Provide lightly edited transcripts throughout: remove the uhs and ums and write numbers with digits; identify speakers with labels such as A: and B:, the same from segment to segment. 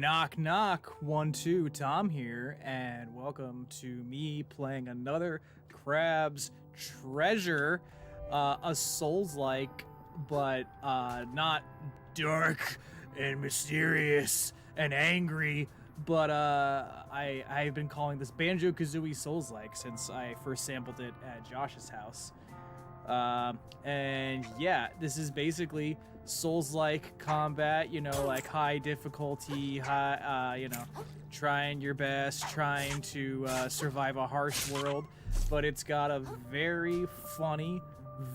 A: Knock knock, 1-2, Thom here, and welcome to me playing another Crab's Treasure, a Souls-like, but not dark and mysterious and angry, but I've been calling this Banjo Kazooie Souls-like since I first sampled it at Josh's house. And yeah, this is basically Souls-like combat, you know, like high difficulty, high, trying your best, trying to survive a harsh world, but it's got a very funny,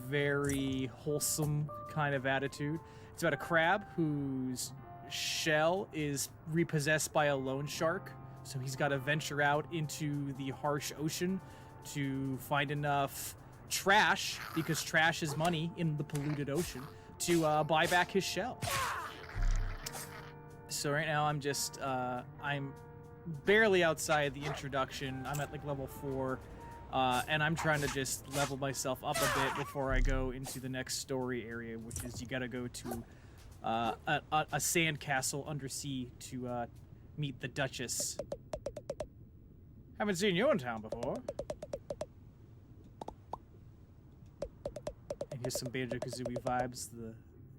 A: very wholesome kind of attitude. It's about a crab whose shell is repossessed by a loan shark, so he's got to venture out into the harsh ocean to find enough trash, because trash is money in the polluted ocean, to buy back his shell. So right now I'm barely outside the introduction. I'm at like level 4, and I'm trying to just level myself up a bit before I go into the next story area, which is you gotta go to a sand castle undersea to meet the Duchess. Haven't seen you in town before. Here's some Banjo-Kazooie vibes,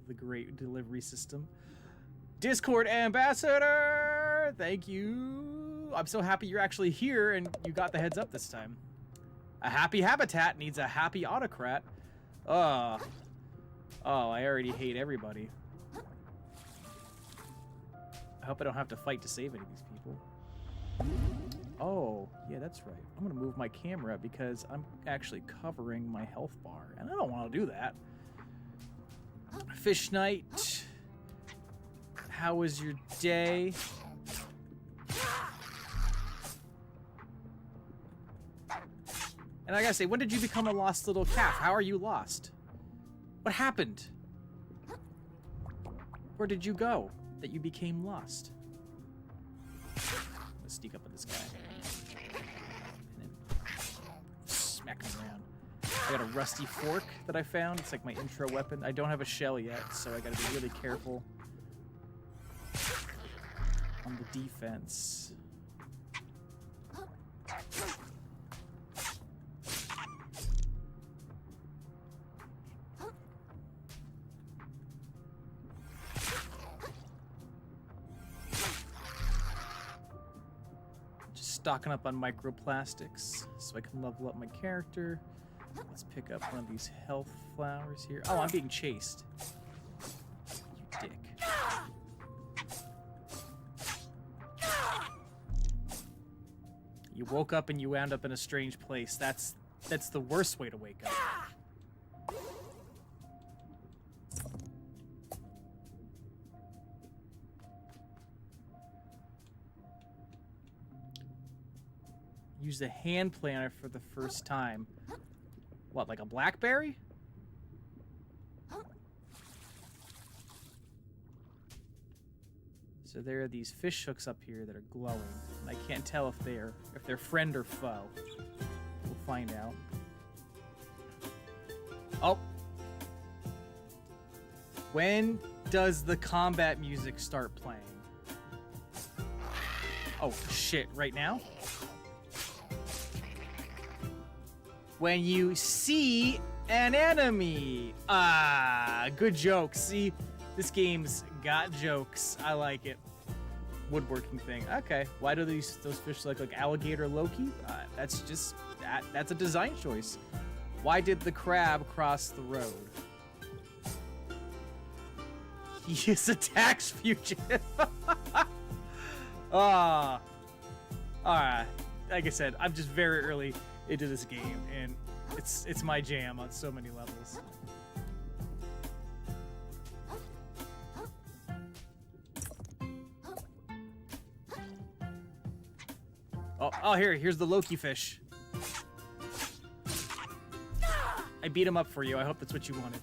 A: the great delivery system. Discord ambassador! Thank you! I'm so happy you're actually here and you got the heads up this time. A happy habitat needs a happy autocrat. Oh, I already hate everybody. I hope I don't have to fight to save any of these people. Oh, yeah, that's right. I'm gonna move my camera because I'm actually covering my health bar, and I don't want to do that. Fish Knight, how was your day? And I gotta say, when did you become a lost little calf? How are you lost? What happened? Where did you go that you became lost? Let's sneak up on this guy. And then smack him around. I got a rusty fork that I found. It's like my intro weapon. I don't have a shell yet, so I gotta be really careful on the defense. Stocking up on microplastics so I can level up my character. Let's pick up one of these health flowers here. Oh, I'm being chased. You dick. You woke up and you wound up in a strange place. That's the worst way to wake up. Use the hand planner for the first time. What, like a blackberry? So there are these fish hooks up here that are glowing, and I can't tell if they're friend or foe. We'll find out. Oh. When does the combat music start playing? Oh shit, right now? When you see an enemy. Ah, good jokes. See, this game's got jokes. I like it. Woodworking thing. Okay, why do those fish look like alligator Loki? That's just that's a design choice. Why did the crab cross the road? He is a tax fugitive. Alright. Like I said, I'm just very early into this game, and it's my jam on so many levels. Oh, here's the Loki fish. I beat him up for you. I hope that's what you wanted.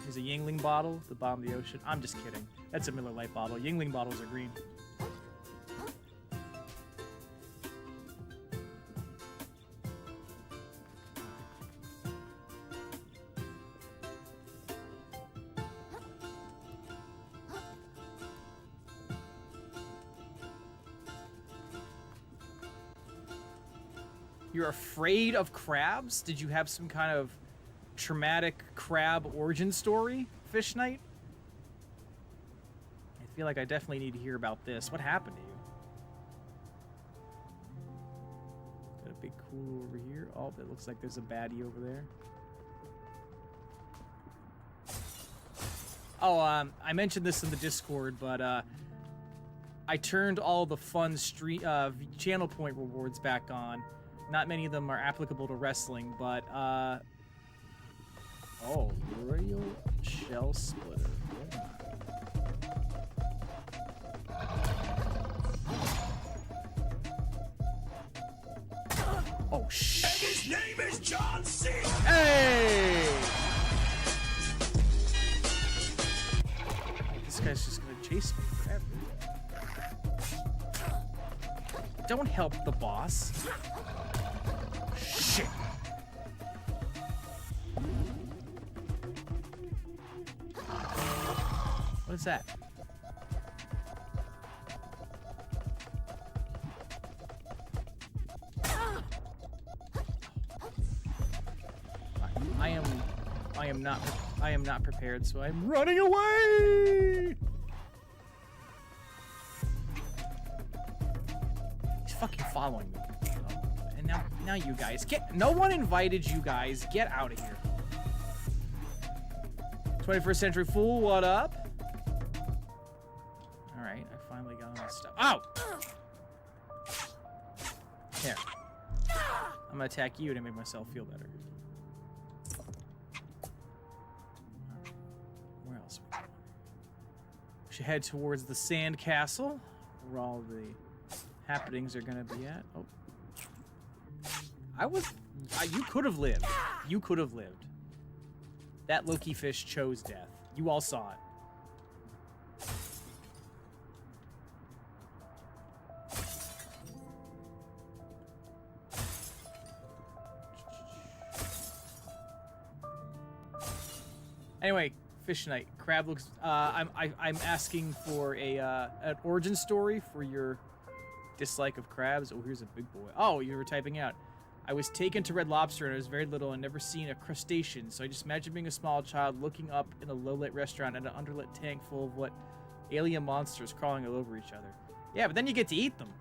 A: Here's a Yingling bottle at the bottom of the ocean. I'm just kidding. That's a Miller Lite bottle. Yingling bottles are green. You're afraid of crabs? Did you have some kind of traumatic crab origin story, Fish Knight? I feel like I definitely need to hear about this. What happened to you? Got a big cool over here. Oh, it looks like there's a baddie over there. Oh, I mentioned this in the Discord, but I turned all the fun channel point rewards back on. Not many of them are applicable to wrestling, but oh, Royal Shell Splitter. Oh shit! His name is John C. Hey! This guy's just gonna chase me forever. Don't help the boss. Shit. What is that? I am not prepared, so I'm running away. He's fucking following me. Oh, and now you guys no one invited you guys. Get out of here. 21st Century Fool, what up? All right, I finally got all this stuff. Ow! Here. I'm gonna attack you to make myself feel better. Where else? We should head towards the Sand Castle, where all the happenings are gonna be at. Oh, you could have lived. You could have lived. That Loki fish chose death. You all saw it. Anyway, Fish Knight, Crab looks. I'm asking for an origin story for your dislike of crabs. Oh, here's a big boy. Oh, you were typing out. I was taken to Red Lobster and I was very little and never seen a crustacean, so I just imagine being a small child looking up in a low-lit restaurant at an underlit tank full of what alien monsters crawling all over each other. Yeah, but then you get to eat them.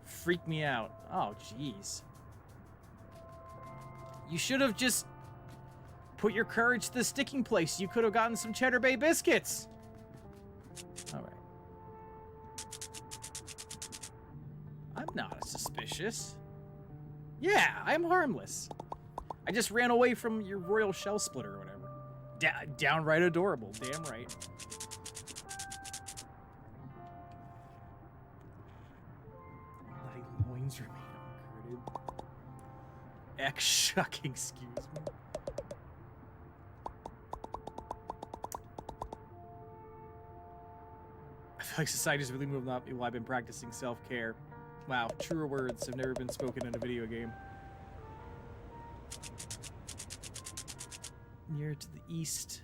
A: Freak me out. Oh, jeez. You should have just put your courage to the sticking place. You could have gotten some Cheddar Bay biscuits. All right. I'm not suspicious. Yeah, I'm harmless. I just ran away from your royal shell splitter or whatever. Downright adorable. Damn right. Bloody loins remain ungirded. Shucking, excuse me. I feel like society's really moved up while I've been practicing self-care. Wow, truer words have never been spoken in a video game. Near to the east,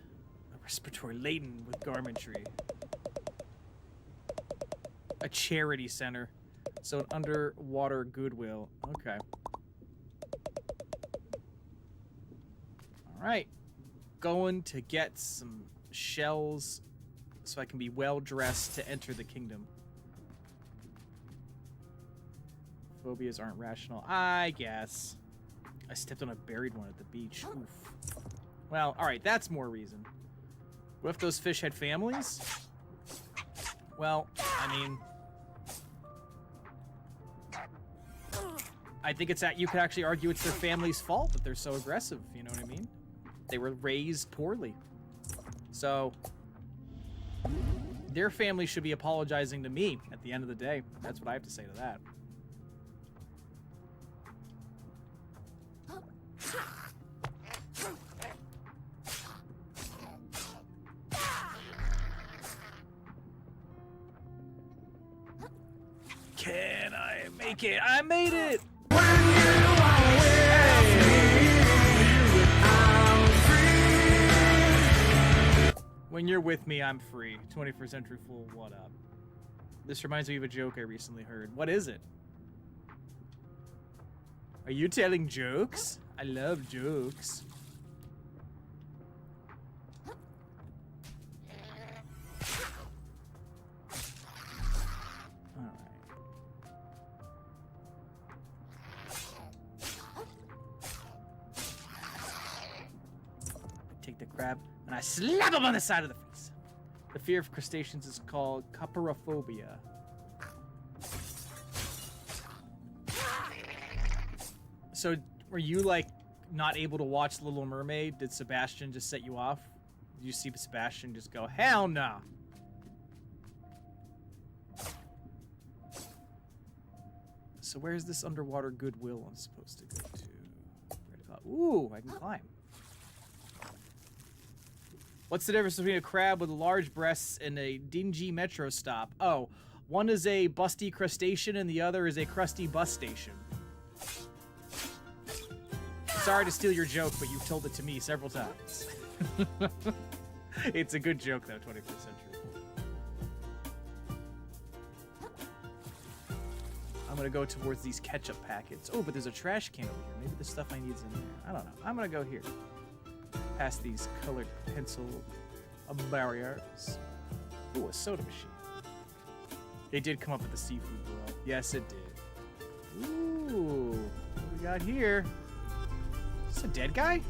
A: a respiratory laden with garmentry. A charity center. So an underwater Goodwill. Okay. Alright. Going to get some shells so I can be well dressed to enter the kingdom. Phobias aren't rational, I guess. I stepped on a buried one at the beach. Oof. Well, alright, that's more reason. What if those fish had families? Well, I mean, I think you could actually argue it's their family's fault that they're so aggressive, you know what I mean? They were raised poorly. So, their family should be apologizing to me at the end of the day. That's what I have to say to that. Can I make it? I made it! When you're with me, I'm free. 21st Century Fool, what up? This reminds me of a joke I recently heard. What is it? Are you telling jokes? I love jokes. Take the crab and I slap him on the side of the face. The fear of crustaceans is called coperophobia. So were you like not able to watch The Little Mermaid? Did Sebastian just set you off? Did you see Sebastian just go, hell no? So where's this underwater goodwill I'm supposed to go to? Ooh, I can climb. What's the difference between a crab with large breasts and a dingy metro stop? Oh, one is a busty crustacean and the other is a crusty bus station. Sorry to steal your joke, but you've told it to me several times. It's a good joke, though, 21st century. I'm gonna go towards these ketchup packets. Oh, but there's a trash can over here. Maybe the stuff I need is in there. I don't know. I'm gonna go here. Past these colored pencil barriers. Ooh, a soda machine. It did come up with the seafood world. Yes, it did. Ooh, what do we got here? Is this a dead guy?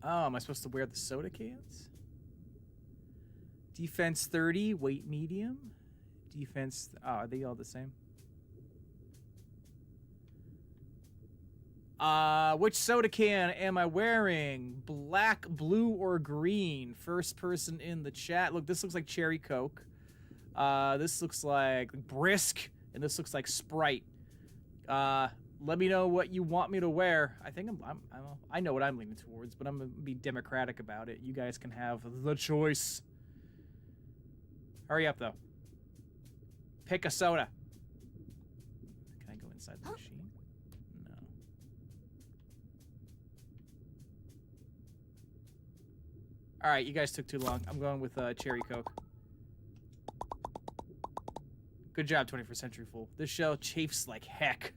A: Oh, am I supposed to wear the soda cans? Defense 30, weight medium. Defense, oh, are they all the same? Which soda can am I wearing? Black, blue, or green? First person in the chat. Look, this looks like Cherry Coke. This looks like Brisk, and this looks like Sprite. Let me know what you want me to wear. I think I know what I'm leaning towards, but I'm gonna be democratic about it. You guys can have the choice. Hurry up, though. Pick a soda. Can I go inside the machine? No. All right, you guys took too long. I'm going with Cherry Coke. Good job, 21st Century Fool. This shell chafes like heck.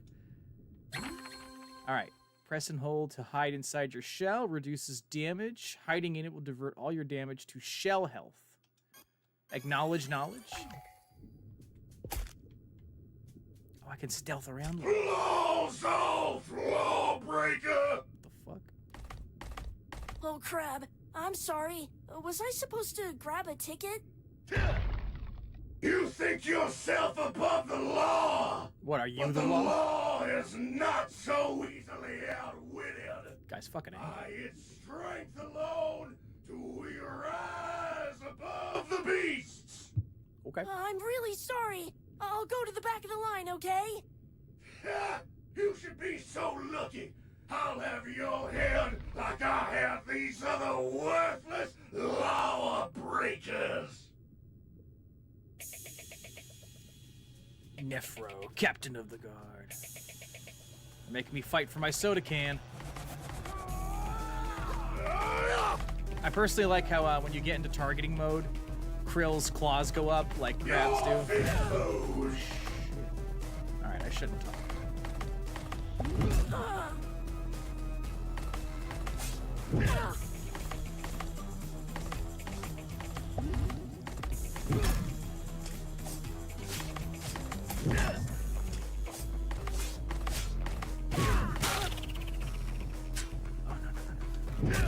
A: All right. Press and hold to hide inside your shell. Reduces damage. Hiding in it will divert all your damage to shell health. Acknowledge knowledge. Oh, I can stealth around.
B: Close off, lawbreaker!
A: The fuck?
C: Oh, crab. I'm sorry. Was I supposed to grab a ticket?
B: You think yourself above the law?
A: What, are you
B: but
A: the
B: the
A: law?
B: law is not so easily outwitted.
A: Guy's fucking angry.
B: By its strength alone do we rise above the beasts.
A: Okay.
C: I'm really sorry. I'll go to the back of the line, okay?
B: Ha! You should be so lucky. I'll have your head like I have these other worthless law breakers.
A: Nephro, captain of the guard. Make me fight for my soda can. I personally like how when you get into targeting mode, Krill's claws go up like crabs do. Alright, I shouldn't talk.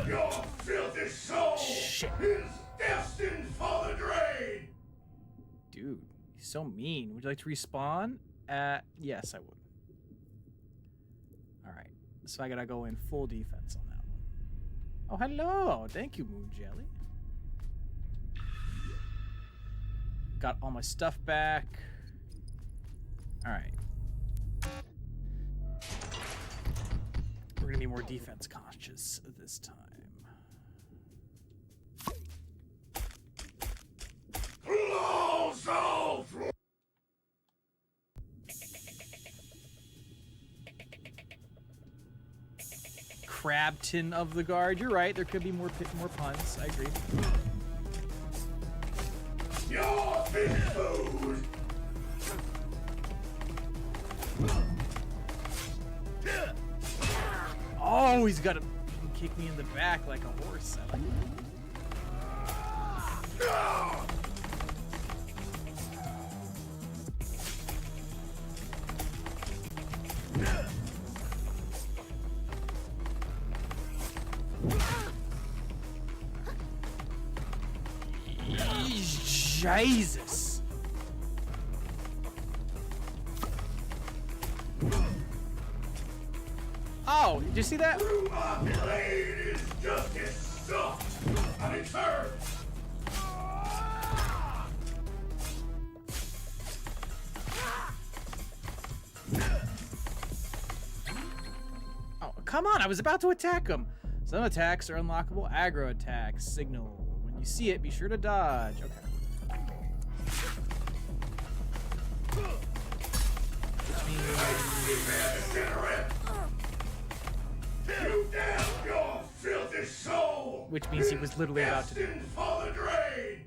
B: Your filthy soul is destined for the drain!
A: Dude, he's so mean. Would you like to respawn? Yes, I would. Alright, so I gotta go in full defense on that one. Oh, hello! Thank you, Moon Jelly. Got all my stuff back. Alright. We're gonna be more defense conscious this time.
B: Close off!
A: Crabton of the guard. You're right. There could be more puns. I agree.
B: Your fish food!
A: Oh, he's got to kick me in the back like a horse. I like that. Jesus. Oh, did you see that?
B: My blade is just as soft. I'm turned.
A: Oh, come on, I was about to attack him. Some attacks are unlockable aggro attacks. Signal. When you see it, be sure to dodge. Okay. Which means he was literally about to do it.
B: For the drain.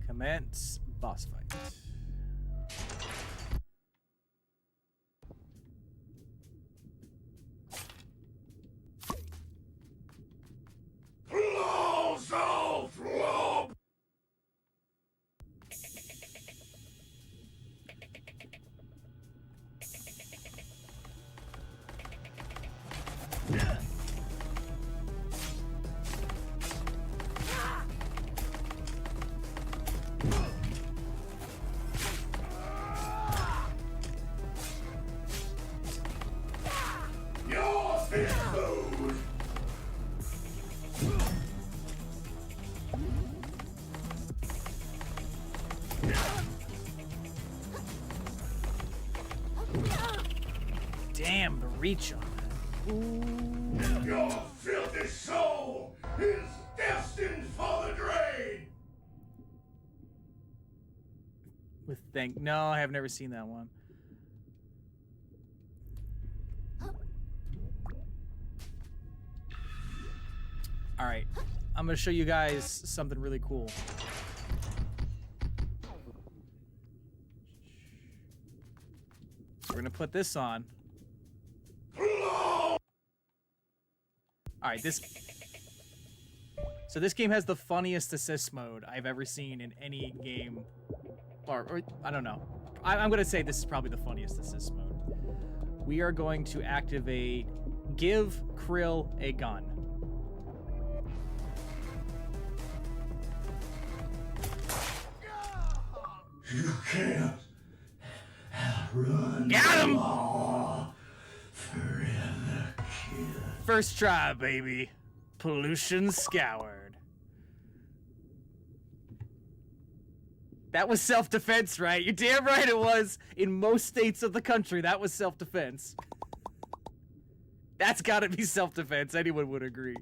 A: Commence boss fight. Damn, the reach on that. Ooh.
B: Your filthy soul is destined for the drain.
A: No, I have never seen that one. All right, I'm gonna show you guys something really cool. We're gonna put this on. All right, So this game has the funniest assist mode I've ever seen in any game, or I don't know. I'm gonna say this is probably the funniest assist mode. We are going to activate Give Krill a Gun.
B: You can't outrun.
A: Got him!
B: Forever, kid.
A: First try, baby. Pollution scoured. That was self-defense, right? You're damn right it was. In most states of the country, that was self-defense. That's gotta be self-defense. Anyone would agree.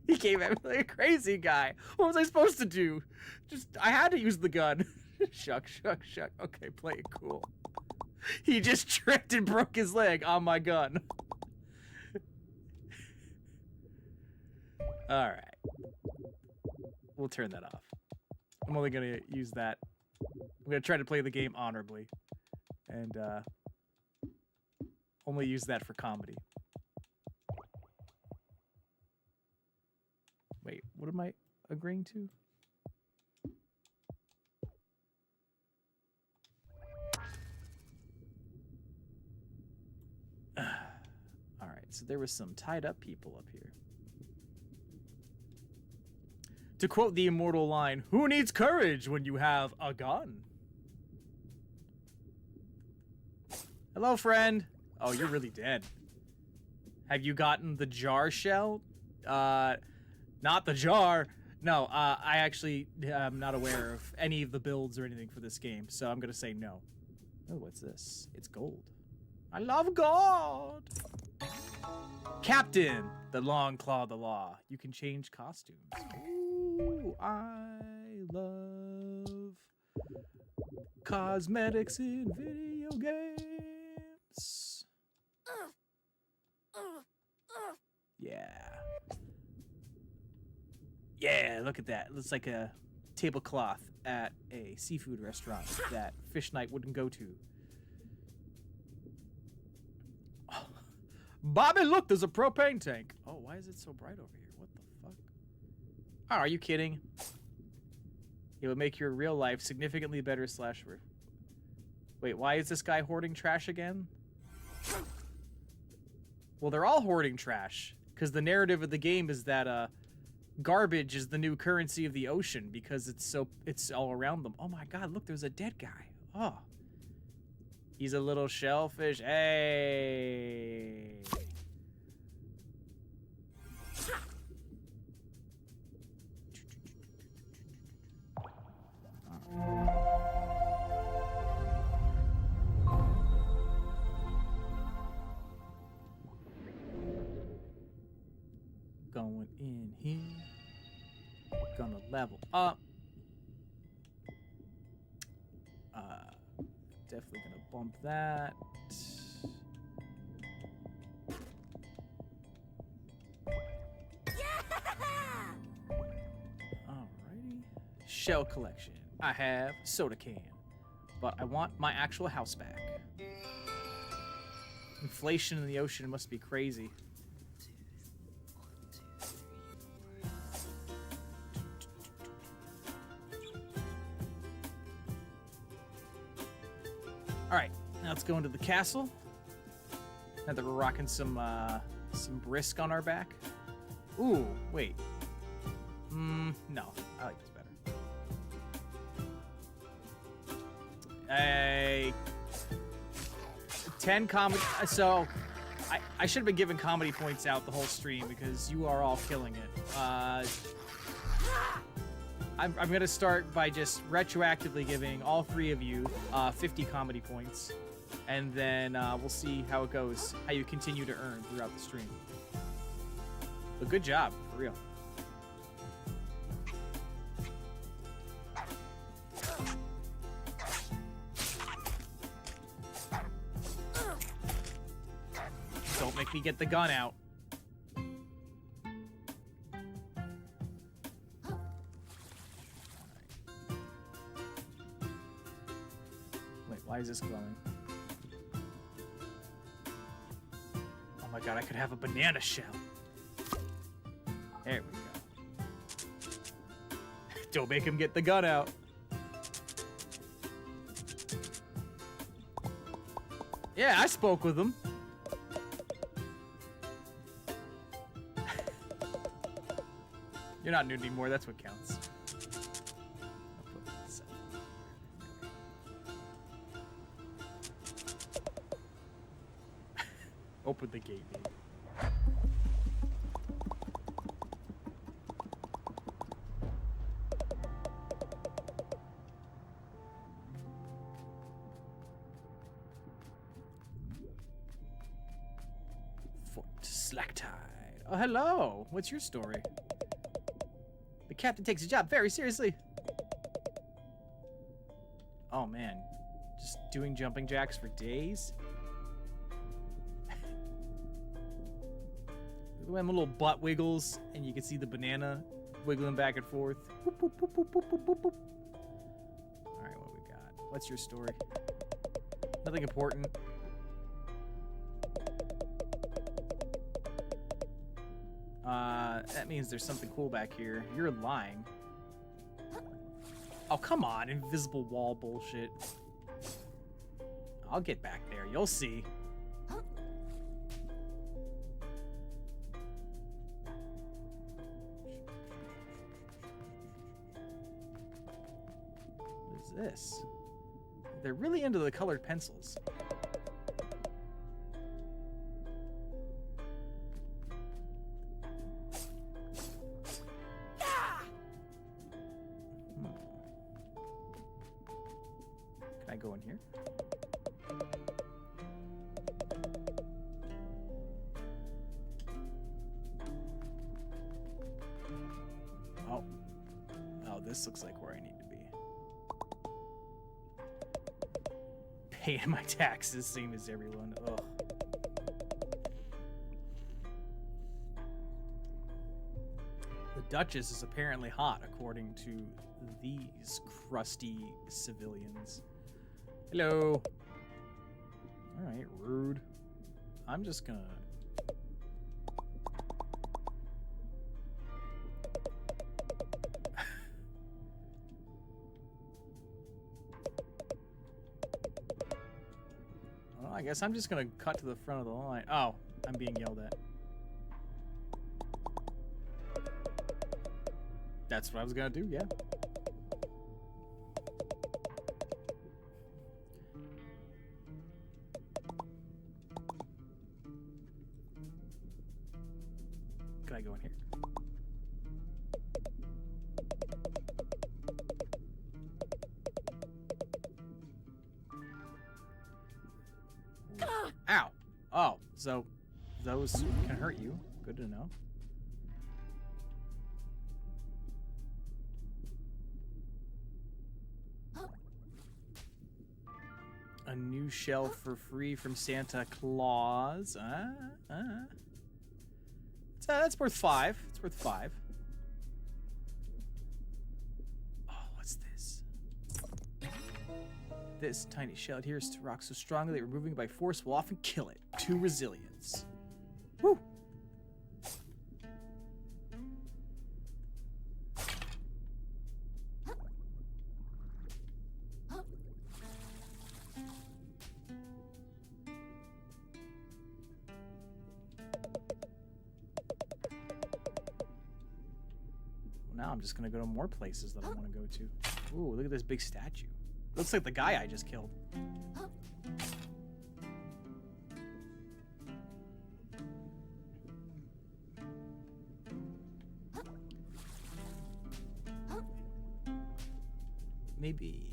A: He came at me like a crazy guy. What was I supposed to do? I had to use the gun. Shuck. Okay, play it cool. He just tripped and broke his leg on my gun. Alright. We'll turn that off. I'm only gonna use that. I'm gonna try to play the game honorably. And, only use that for comedy. Wait, what am I agreeing to? Alright, so there was some tied up people up here. To quote the immortal line, "Who needs courage when you have a gun?" Hello, friend. Oh, you're really dead. Have you gotten the jar shell? Not the jar. No, I actually am not aware of any of the builds or anything for this game, so I'm gonna say no. Oh, what's this? It's gold. I love gold! Captain, the long claw of the law. You can change costumes. Ooh, I love cosmetics in video games. Yeah. Yeah, look at that. It looks like a tablecloth at a seafood restaurant that Fish Knight wouldn't go to. Oh. Bobby, look, there's a propane tank. Oh, why is it so bright over here? What the fuck? Oh, are you kidding? It would make your real life significantly better /. Wait, why is this guy hoarding trash again? Well, they're all hoarding trash, because the narrative of the game is that garbage is the new currency of the ocean because it's all around them. Oh my god, look, there's a dead guy. Oh. He's a little shellfish. Hey. Going in here. Gonna level up. Definitely gonna bump that. Alrighty. Shell collection. I have soda can, but I want my actual house back. Inflation in the ocean must be crazy. All right, now let's go into the castle. Now that we're rocking some brisk on our back. Ooh, wait. No, I like this better. 10 comedy. So, I should have been giving comedy points out the whole stream because you are all killing it. I'm gonna start by just retroactively giving all 3 of you 50 comedy points, and then we'll see how it goes, how you continue to earn throughout the stream. But good job, for real. Don't make me get the gun out. Why is this glowing? Oh my god, I could have a banana shell. There we go. Don't make him get the gun out. Yeah, I spoke with him. You're not nude anymore, that's what counts. Open the gate, baby. Fort Slacktide. Oh, hello. What's your story? The captain takes his job very seriously. Oh, man. Just doing jumping jacks for days? When little butt wiggles, and you can see the banana wiggling back and forth. Boop, boop, boop, boop, boop, boop, boop, boop. All right, what we got? What's your story? Nothing important. That means there's something cool back here. You're lying. Oh, come on, invisible wall bullshit. I'll get back there. You'll see. This. They're really into the colored pencils. Can I go in here? this looks like where I need to be. Paying my taxes, same as everyone. Ugh. The Duchess is apparently hot, according to these crusty civilians. Hello. Alright, rude. I'm just gonna... Well, I guess I'm just gonna cut to the front of the line. Oh, I'm being yelled at. That's what I was gonna do, yeah. Can I go in here? Ow! Oh, so those can hurt you. Good to know. A new shell for free from Santa Claus. That's worth 5. It's worth 5. Oh, what's this? This tiny shell adheres to rock so strongly that removing it by force will often kill it. 2 resilience. Woo! Now I'm just gonna go to more places that I want to go to. Ooh, look at this big statue. Looks like the guy I just killed. Maybe...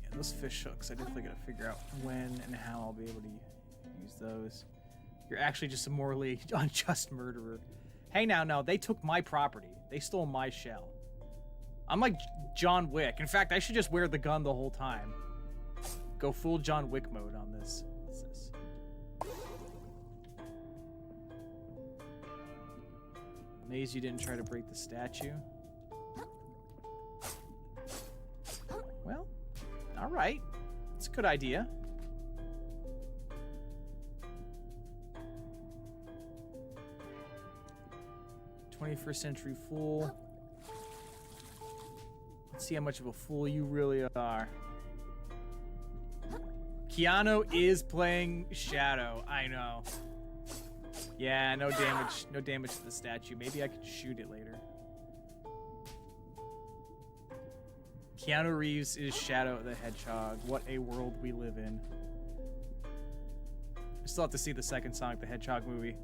A: Yeah, those fish hooks, I definitely gotta figure out when and how I'll be able to use those. You're actually just a morally unjust murderer. Hey, now, no, they took my property. They stole my shell. I'm like John Wick. In fact, I should just wear the gun the whole time. Go full John Wick mode on this. What's this? Amazed you didn't try to break the statue. Well, all right. It's a good idea. 21st century fool. Let's see how much of a fool you really are. Keanu is playing Shadow. I know. Yeah, no damage. No damage to the statue. Maybe I could shoot it later. Keanu Reeves is Shadow the Hedgehog. What a world we live in. I still have to see the second Sonic the Hedgehog movie.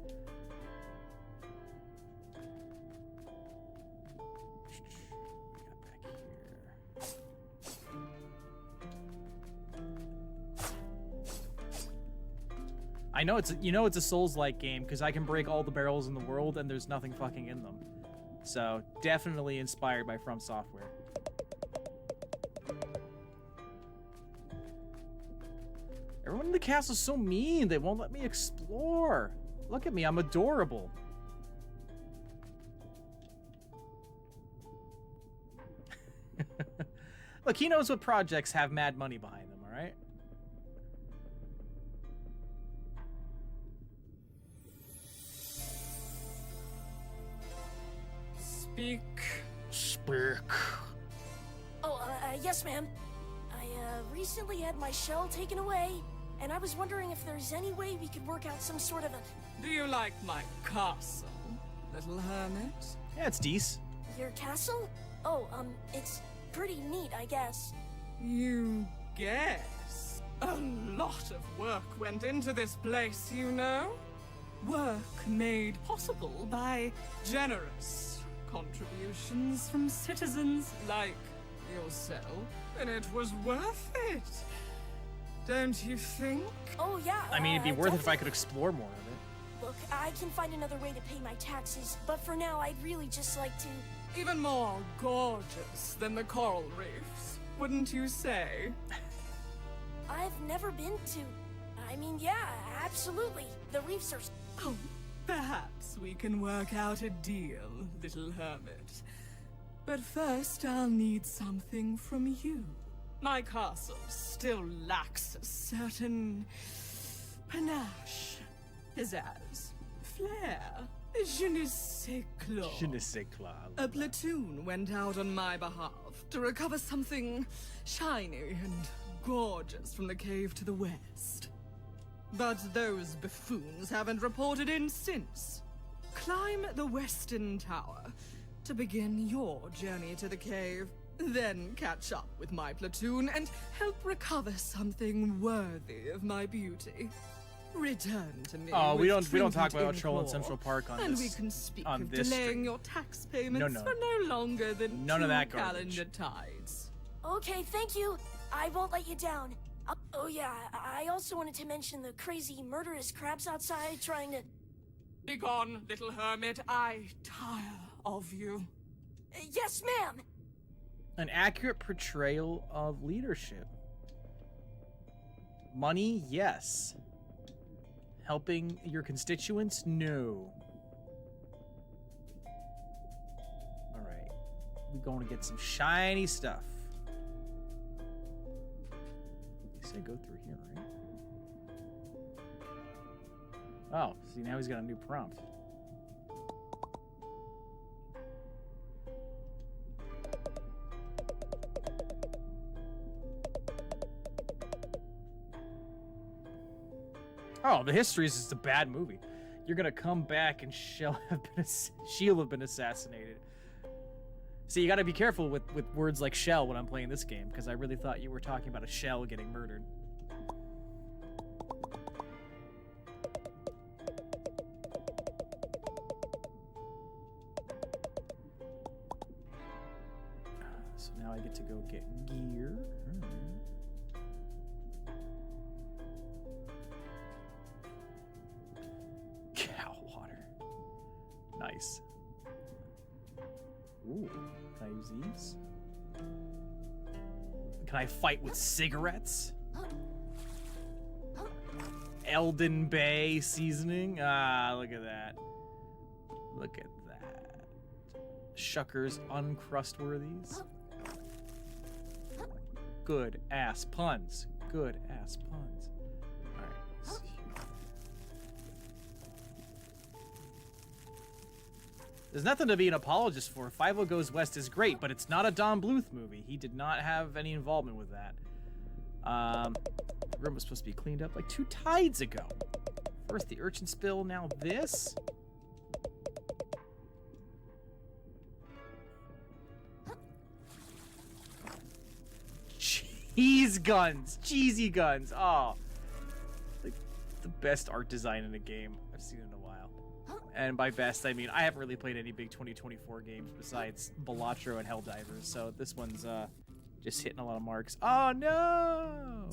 A: I know it's it's a Souls-like game because I can break all the barrels in the world and there's nothing fucking in them. So definitely inspired by From Software. Everyone in the castle's so mean. They won't let me explore. Look at me. I'm adorable. Look, he knows what projects have mad money behind them, all right?
D: Speak.
C: Oh, yes, ma'am. I, recently had my shell taken away, and I was wondering if there's any way we could work out some sort of a...
D: Do you like my castle, little hermit?
A: Yeah, it's decent.
C: Your castle? Oh, it's pretty neat, I guess.
D: You guess? A lot of work went into this place, you know? Work made possible by generous contributions from citizens like yourself, and it was worth it. Don't you think?
C: Oh, yeah.
A: I mean, it'd be worth it if I could
C: definitely.
A: explore more of it.
C: Look, I can find another way to pay my taxes, but for now, I'd really just like to
D: Even more gorgeous than the coral reefs, wouldn't you say?
C: I've never been to... I mean, yeah, absolutely. The reefs are...
D: Oh, perhaps we can work out a deal, little hermit. But first, I'll need something from you. My castle still lacks a certain panache, pizzazz, flair, je ne sais quoi.
A: Je ne sais quoi.
D: A platoon went out on my behalf to recover something shiny and gorgeous from the cave to the west. But those buffoons haven't reported in since. Climb the western tower to begin your journey to the cave, then catch up with my platoon and help recover something worthy of my beauty. Return to me.
A: Oh, we
D: with
A: don't talk
D: trinket
A: about Troll in
D: ink
A: Central Park on
D: and
A: this.
D: we can speak
A: on
D: of
A: this
D: delaying
A: stream.
D: your tax payments
A: No.
D: for no longer than
A: None of
D: 2
A: that garbage.
D: calendar tides.
C: Okay, thank you. I won't let you down. Oh yeah, I also wanted to mention the crazy murderous crabs outside trying to...
D: Begone, little hermit. I tire of you.
C: Yes, ma'am!
A: An accurate portrayal of leadership. Money, yes. Helping your constituents, no. Alright. We're going to get some shiny stuff. They say go through here, right? Oh, see, now he's got a new prompt. Oh, the history is just a bad movie. You're gonna come back and she'll have been assassinated. See, you gotta be careful with words like shell when I'm playing this game, because I really thought you were talking about a shell getting murdered. So now I get to go get gear. Cow water. Nice. Ooh, can I use these? Can I fight with cigarettes? Elden Bay seasoning. Ah, look at that. Look at that. Shucker's Uncrustworthies. Good ass puns. Good ass puns. Alright, let's see here. There's nothing to be an apologist for. 50 Goes West is great, but it's not a Don Bluth movie. He did not have any involvement with that. The room was supposed to be cleaned up like 2 tides ago. First the urchin spill, now this? Cheese guns! Cheesy guns! Oh. Like, the best art design in a game I've seen in a while. And by best, I mean, I haven't really played any big 2024 games besides Balatro and Helldivers, so this one's just hitting a lot of marks. Oh no!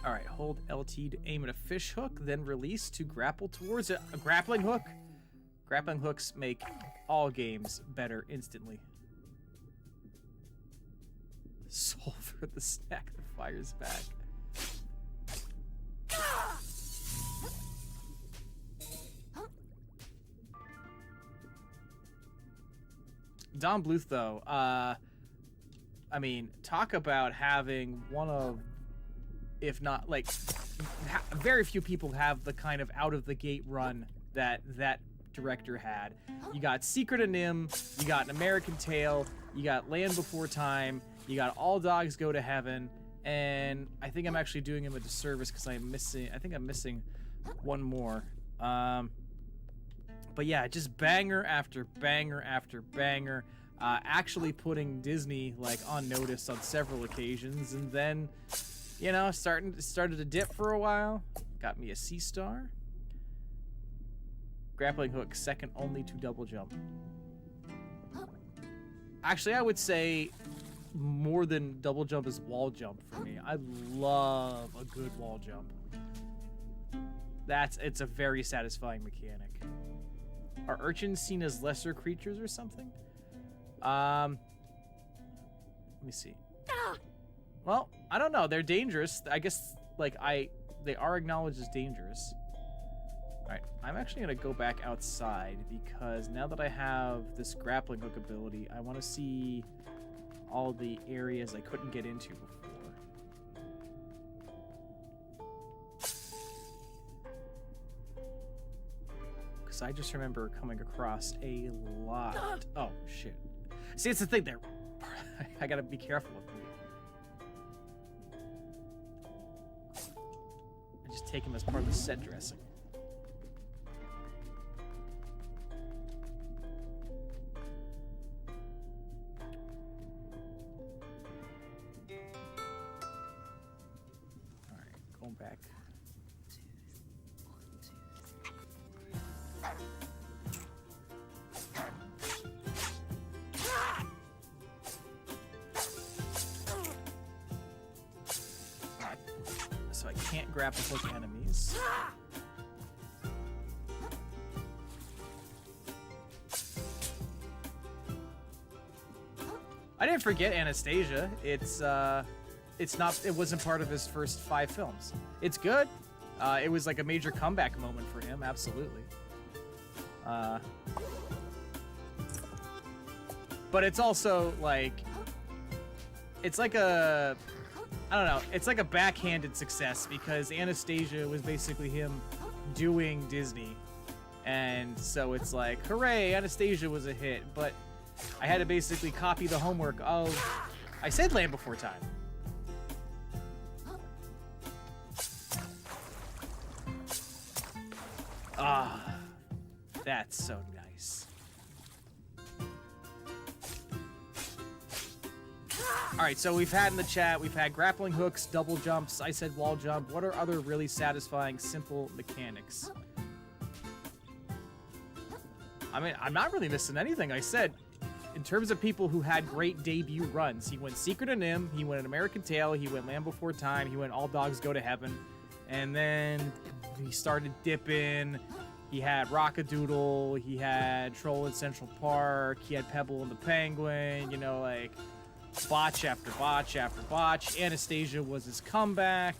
A: Alright, hold LT to aim at a fish hook, then release to grapple towards a grappling hook. Grappling hooks make all games better instantly. Sulfur, the snack that fires back. Don Bluth, though, I mean, talk about having one of, if not, like, very few people have the kind of out-of-the-gate run that that director had. You got Secret of Nim, you got An American Tail, you got Land Before Time, you got All Dogs Go to Heaven, and I think I'm actually doing him a disservice because I'm missing one more. But yeah, just banger after banger after banger, actually putting Disney like on notice on several occasions, and then, you know, started to dip for a while. Got me a C star. Grappling hook, second only to double jump. Actually, I would say more than double jump is wall jump for me. I love a good wall jump. It's a very satisfying mechanic. Are urchins seen as lesser creatures or something? Let me see. Well, I don't know. They're dangerous. I guess, like, they are acknowledged as dangerous. Alright, I'm actually going to go back outside because now that I have this grappling hook ability, I want to see all the areas I couldn't get into before. Because I just remember coming across a lot. Oh, shit. See, it's the thing there. I gotta be careful with them. I just take him as part of the set dressing. Alright, going back. So I can't grapple hook enemies. I didn't forget Anastasia. It wasn't part of his first 5 films. It's good. It was like a major comeback moment for him, absolutely. But it's also like, it's like a, I don't know, it's like a backhanded success because Anastasia was basically him doing Disney. And so it's like, hooray, Anastasia was a hit, but I had to basically copy the homework of, I said Land Before Time. Ah, that's so nice. All right, so we've had in the chat, we've had grappling hooks, double jumps, I said wall jump. What are other really satisfying, simple mechanics? I mean, I'm not really missing anything. I said, in terms of people who had great debut runs, he went Secret of Nim, he went An American Tail, he went Land Before Time, he went All Dogs Go to Heaven, and then he started dipping. He had Rockadoodle, he had Troll in Central Park, he had Pebble and the Penguin, you know, like botch after botch after botch. Anastasia was his comeback.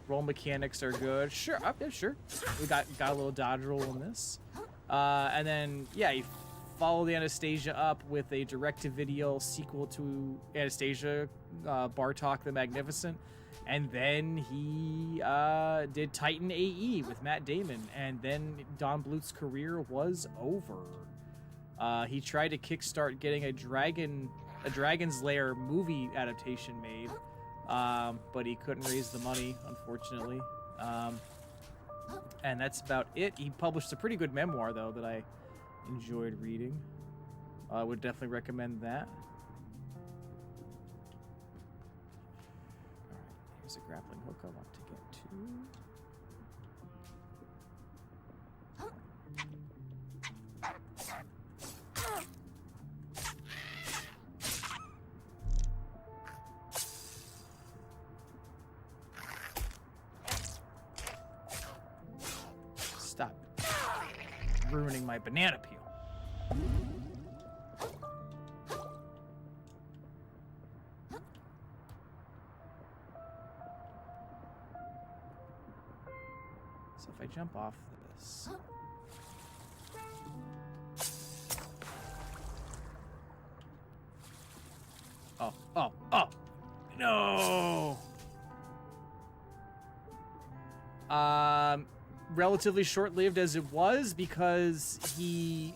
A: Roll mechanics are good. Sure, yeah, sure. We got a little dodge roll in this. And then, yeah, he followed Anastasia up with a direct-to-video sequel to Anastasia, Bartok the Magnificent. And then he did Titan AE with Matt Damon. And then Don Bluth's career was over. He tried to kickstart getting a Dragon's Lair movie adaptation made. But he couldn't raise the money, unfortunately. And that's about it. He published a pretty good memoir, though, that I enjoyed reading. I would definitely recommend that. Alright, here's a grappling hook I want to get to. Stop ruining my banana peel. So if I jump off this... Oh! No! Relatively short-lived as it was because he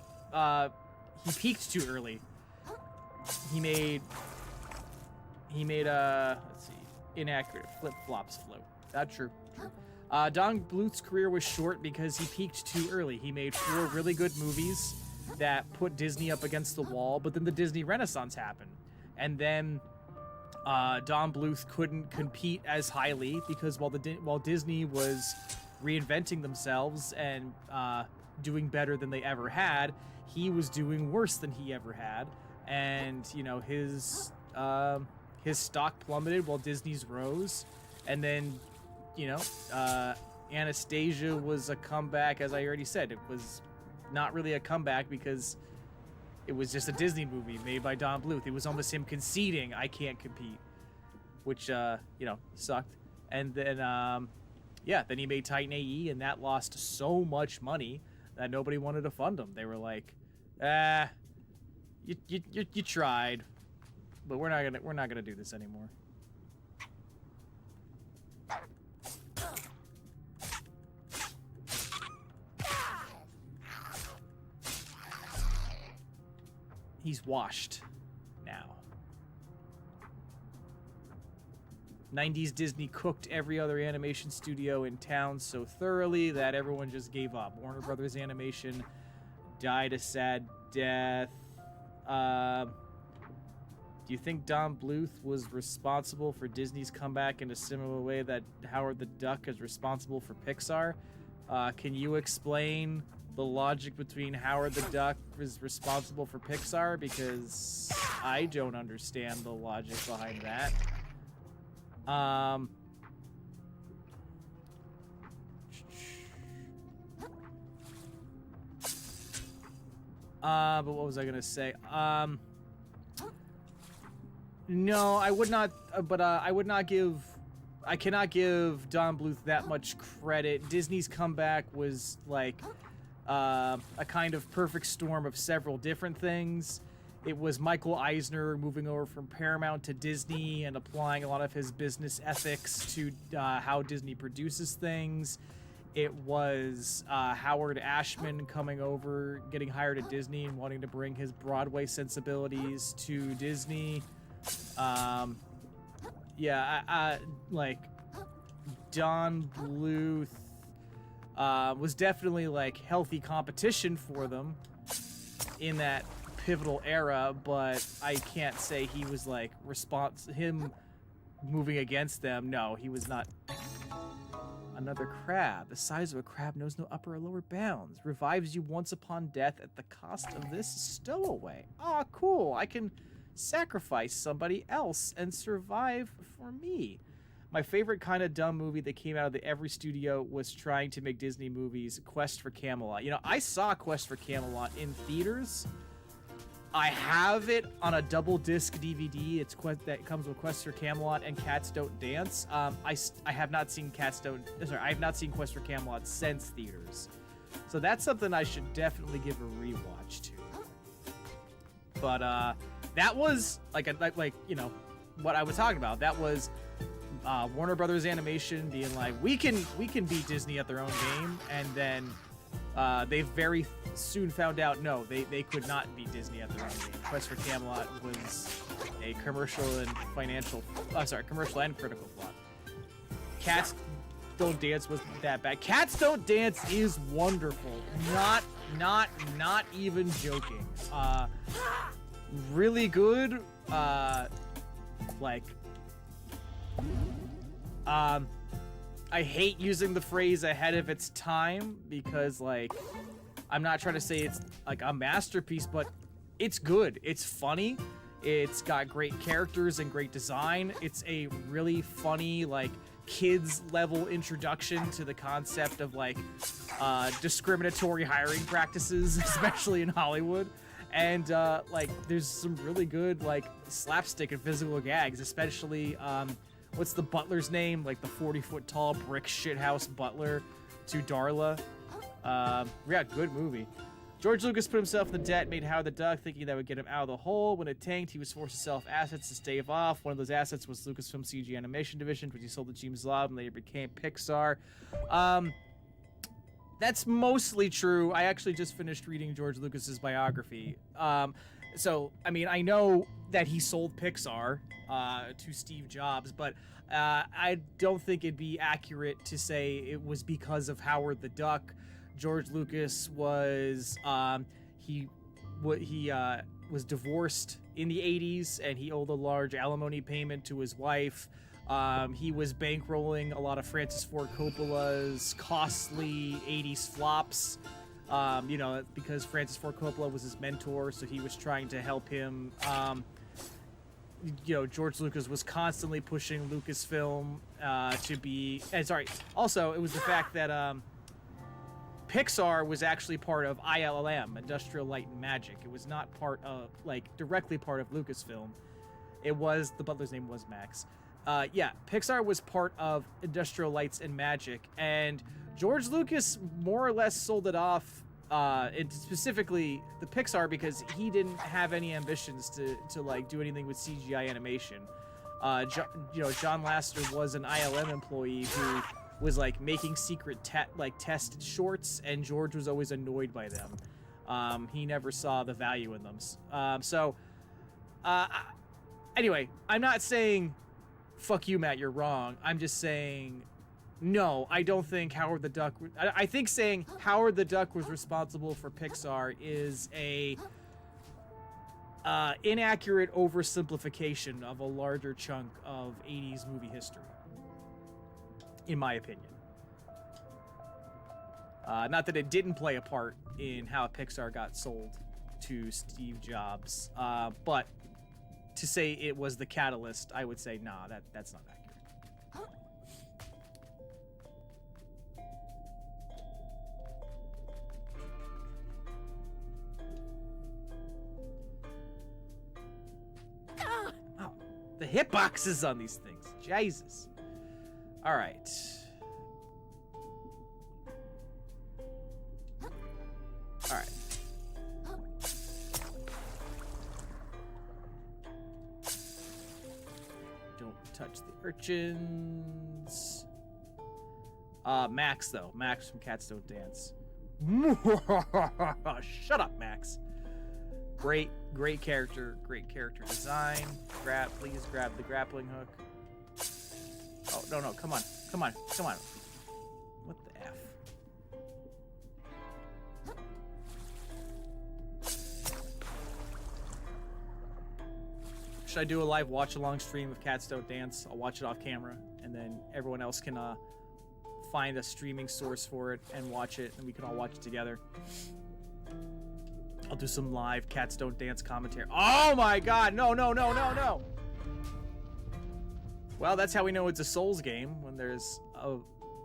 A: peaked too early. He made let's see, inaccurate flip-flops float. That's true. Don Bluth's career was short because he peaked too early. He made 4 really good movies that put Disney up against the wall, but then the Disney Renaissance happened. And then Don Bluth couldn't compete as highly because while Disney was reinventing themselves and doing better than they ever had, he was doing worse than he ever had. And, you know, his stock plummeted while Disney's rose. And then, you know, Anastasia was a comeback, as I already said. It was not really a comeback because it was just a Disney movie made by Don Bluth. It was almost him conceding, I can't compete, which, you know, sucked. And then, yeah, then he made Titan AE, and that lost so much money that nobody wanted to fund him. They were like, you tried, but we're not gonna do this anymore. He's washed now. 90s Disney cooked every other animation studio in town so thoroughly that everyone just gave up. Warner Brothers Animation died a sad death. Do you think Don Bluth was responsible for Disney's comeback in a similar way that Howard the Duck is responsible for Pixar? Can you explain the logic between Howard the Duck is responsible for Pixar? Because I don't understand the logic behind that. But what was I gonna say? No, I would not, I cannot give Don Bluth that much credit. Disney's comeback was like a kind of perfect storm of several different things. It was Michael Eisner moving over from Paramount to Disney and applying a lot of his business ethics to how Disney produces things. It was Howard Ashman coming over, getting hired at Disney and wanting to bring his Broadway sensibilities to Disney. Like Don Bluth was definitely like healthy competition for them in that pivotal era, but I can't say he was like him moving against them. No, he was not. Another crab. The size of a crab knows no upper or lower bounds. Revives you once upon death at the cost of this stowaway. Aw, cool. I can sacrifice somebody else and survive for me. My favorite kind of dumb movie that came out of every studio was trying to make Disney movies, Quest for Camelot. You know, I saw Quest for Camelot in theaters. I have it on a double disc DVD. That comes with Quest for Camelot and Cats Don't Dance. I have not seen I have not seen Quest for Camelot since theaters. So that's something I should definitely give a rewatch to. But that was like you know what I was talking about. That was Warner Brothers Animation being like, we can beat Disney at their own game, and then they very soon found out, no, they could not beat Disney at their own game. Quest for Camelot was a commercial and commercial and critical flop. Cats Don't Dance was that bad. Cats Don't Dance is wonderful. Not even joking. Really good. I hate using the phrase ahead of its time because, like, I'm not trying to say it's like a masterpiece, but it's good. It's funny. It's got great characters and great design. It's a really funny, like, kids level introduction to the concept of like discriminatory hiring practices, especially in Hollywood. And like there's some really good like slapstick and physical gags, especially what's the butler's name? Like the 40-foot tall brick shithouse butler to Darla. Yeah, good movie. George Lucas put himself in the debt, made Howard the Duck, thinking that would get him out of the hole. When it tanked, he was forced to sell off assets to stave off. One of those assets was Lucasfilm CG Animation Division, which he sold to James Lobb and later became Pixar. That's mostly true. I actually just finished reading George Lucas's biography. So, I mean, I know that he sold Pixar to Steve Jobs, but I don't think it'd be accurate to say it was because of Howard the Duck. George Lucas was was divorced in the 80s, and he owed a large alimony payment to his wife. He was bankrolling a lot of Francis Ford Coppola's costly 80s flops, you know, because Francis Ford Coppola was his mentor, so he was trying to help him. You know, George Lucas was constantly pushing Lucasfilm to be... And sorry, also, it was the fact that... Pixar was actually part of ILM, Industrial Light and Magic. It was not part of, like, directly part of Lucasfilm. It was, the butler's name was Max. Yeah, Pixar was part of Industrial Lights and Magic, and George Lucas more or less sold it off, and specifically the Pixar, because he didn't have any ambitions to like do anything with CGI animation. John Lasseter was an ILM employee who was like making secret test shorts, and George was always annoyed by them. He never saw the value in them. Anyway, I'm not saying fuck you, Matt, you're wrong. I'm just saying, no, I don't think Howard the Duck... I think saying Howard the Duck was responsible for Pixar is a inaccurate oversimplification of a larger chunk of 80s movie history, in my opinion. Not that it didn't play a part in how Pixar got sold to Steve Jobs, but to say it was the catalyst, I would say, nah, that's not accurate. Oh, the hitboxes on these things. Jesus. All right. All right. Touch the urchins. Max, though. Max from Cats Don't Dance. Shut up, Max. Great character. Great character design. Please grab the grappling hook. Oh, no. Come on. What the F? Should I do a live watch-along stream of Cats Don't Dance? I'll watch it off camera, and then everyone else can find a streaming source for it and watch it, and we can all watch it together. I'll do some live Cats Don't Dance commentary. Oh my god, no. Well, that's how we know it's a Souls game, when there's a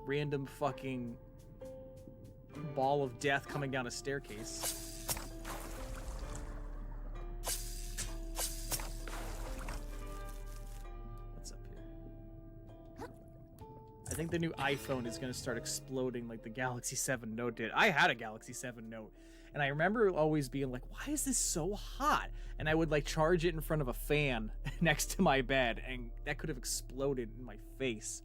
A: random fucking ball of death coming down a staircase. I think the new iPhone is going to start exploding like the Galaxy 7 Note did. I had a Galaxy 7 Note, and I remember always being like, why is this so hot? And I would like charge it in front of a fan next to my bed, and that could have exploded in my face.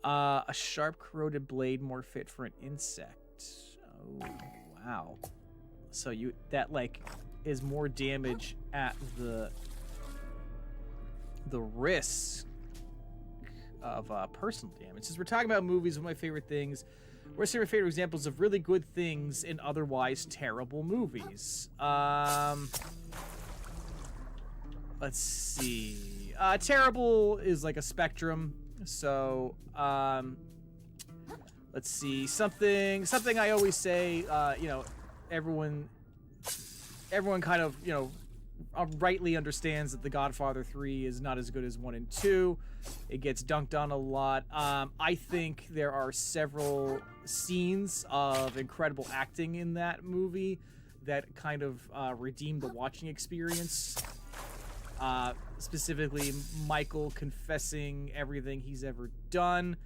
A: A sharp corroded blade more fit for an insect. Oh, wow. So that like is more damage at the risk of personal damage. Since we're talking about movies, one of my favorite things, what's your favorite examples of really good things in otherwise terrible movies? Let's see. Terrible is like a spectrum. So, let's see. Something I always say, everyone kind of, rightly understands that The Godfather 3 is not as good as 1 and 2. It gets dunked on a lot. I think there are several scenes of incredible acting in that movie that kind of redeem the watching experience. Specifically, Michael confessing everything he's ever done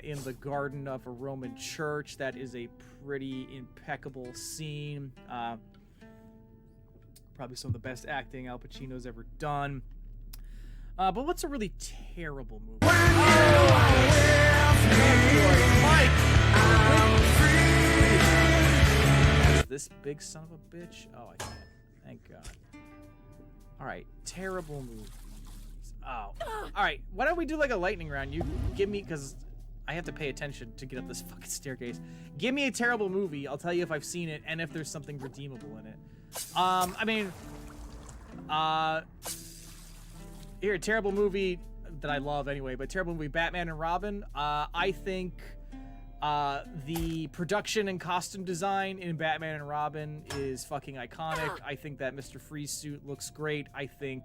A: in the garden of a Roman church. That is a pretty impeccable scene. Probably some of the best acting Al Pacino's ever done. But what's a really terrible movie? This big son of a bitch? Oh, I can't. Thank God. Alright, terrible movies. Oh. Alright, why don't we do like a lightning round? You give me, because I have to pay attention to get up this fucking staircase. Give me a terrible movie. I'll tell you if I've seen it and if there's something redeemable in it. Here, a terrible movie that I love anyway, but terrible movie, Batman and Robin. I think the production and costume design in Batman and Robin is fucking iconic. I think that Mr. Freeze suit looks great. I think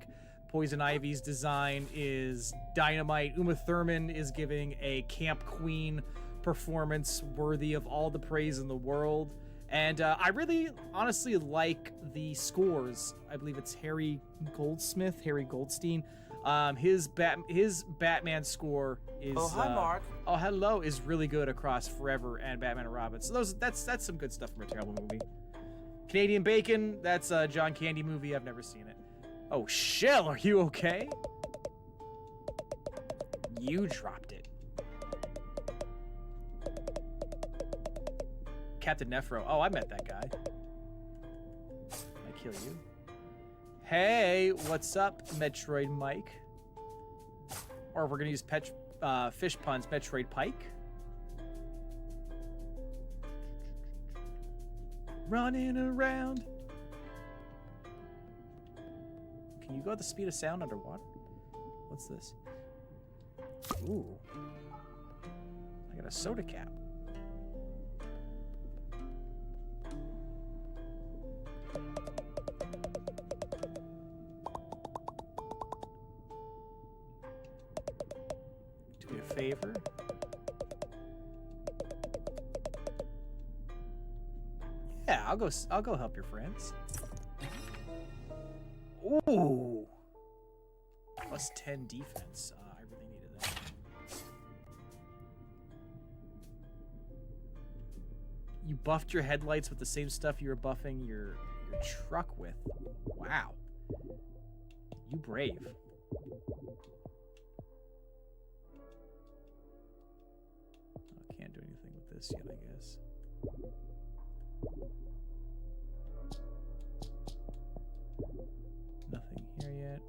A: Poison Ivy's design is dynamite. Uma Thurman is giving a camp queen performance worthy of all the praise in the world. And I really, honestly like the scores. I believe it's Harry Goldstein. His Batman score is.
E: Oh, hi, Mark.
A: Oh, hello is really good across Forever and Batman and Robin. So that's some good stuff from a terrible movie. Canadian Bacon, that's a John Candy movie. I've never seen it. Oh, Shell, are you okay? You dropped it. Captain Nephro. Oh, I met that guy. I kill you. Hey, what's up, Metroid Mike? Or we're gonna use fish puns, Metroid Pike. Running around. Can you go at the speed of sound underwater? What's this? Ooh. I got a soda cap. Do me a favor. Yeah, I'll go help your friends. Ooh. Plus 10 defense. I really needed that. You buffed your headlights with the same stuff you were buffing your truck with. Wow. You brave. I can't do anything with this yet, I guess. Nothing here yet.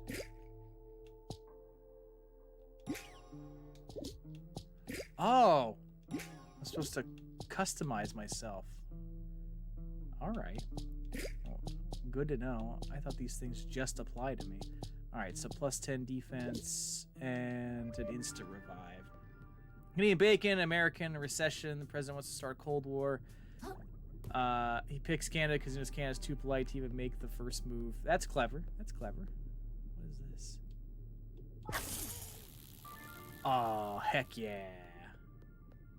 A: Oh! I'm supposed to customize myself. Alright. Well, good to know. I thought these things just apply to me. Alright, so plus 10 defense and an instant revive. Canadian Bacon, American recession. The president wants to start a Cold War. He picks Canada because he knows Canada's too polite to even make the first move. That's clever. That's clever. What is this? Oh, heck yeah.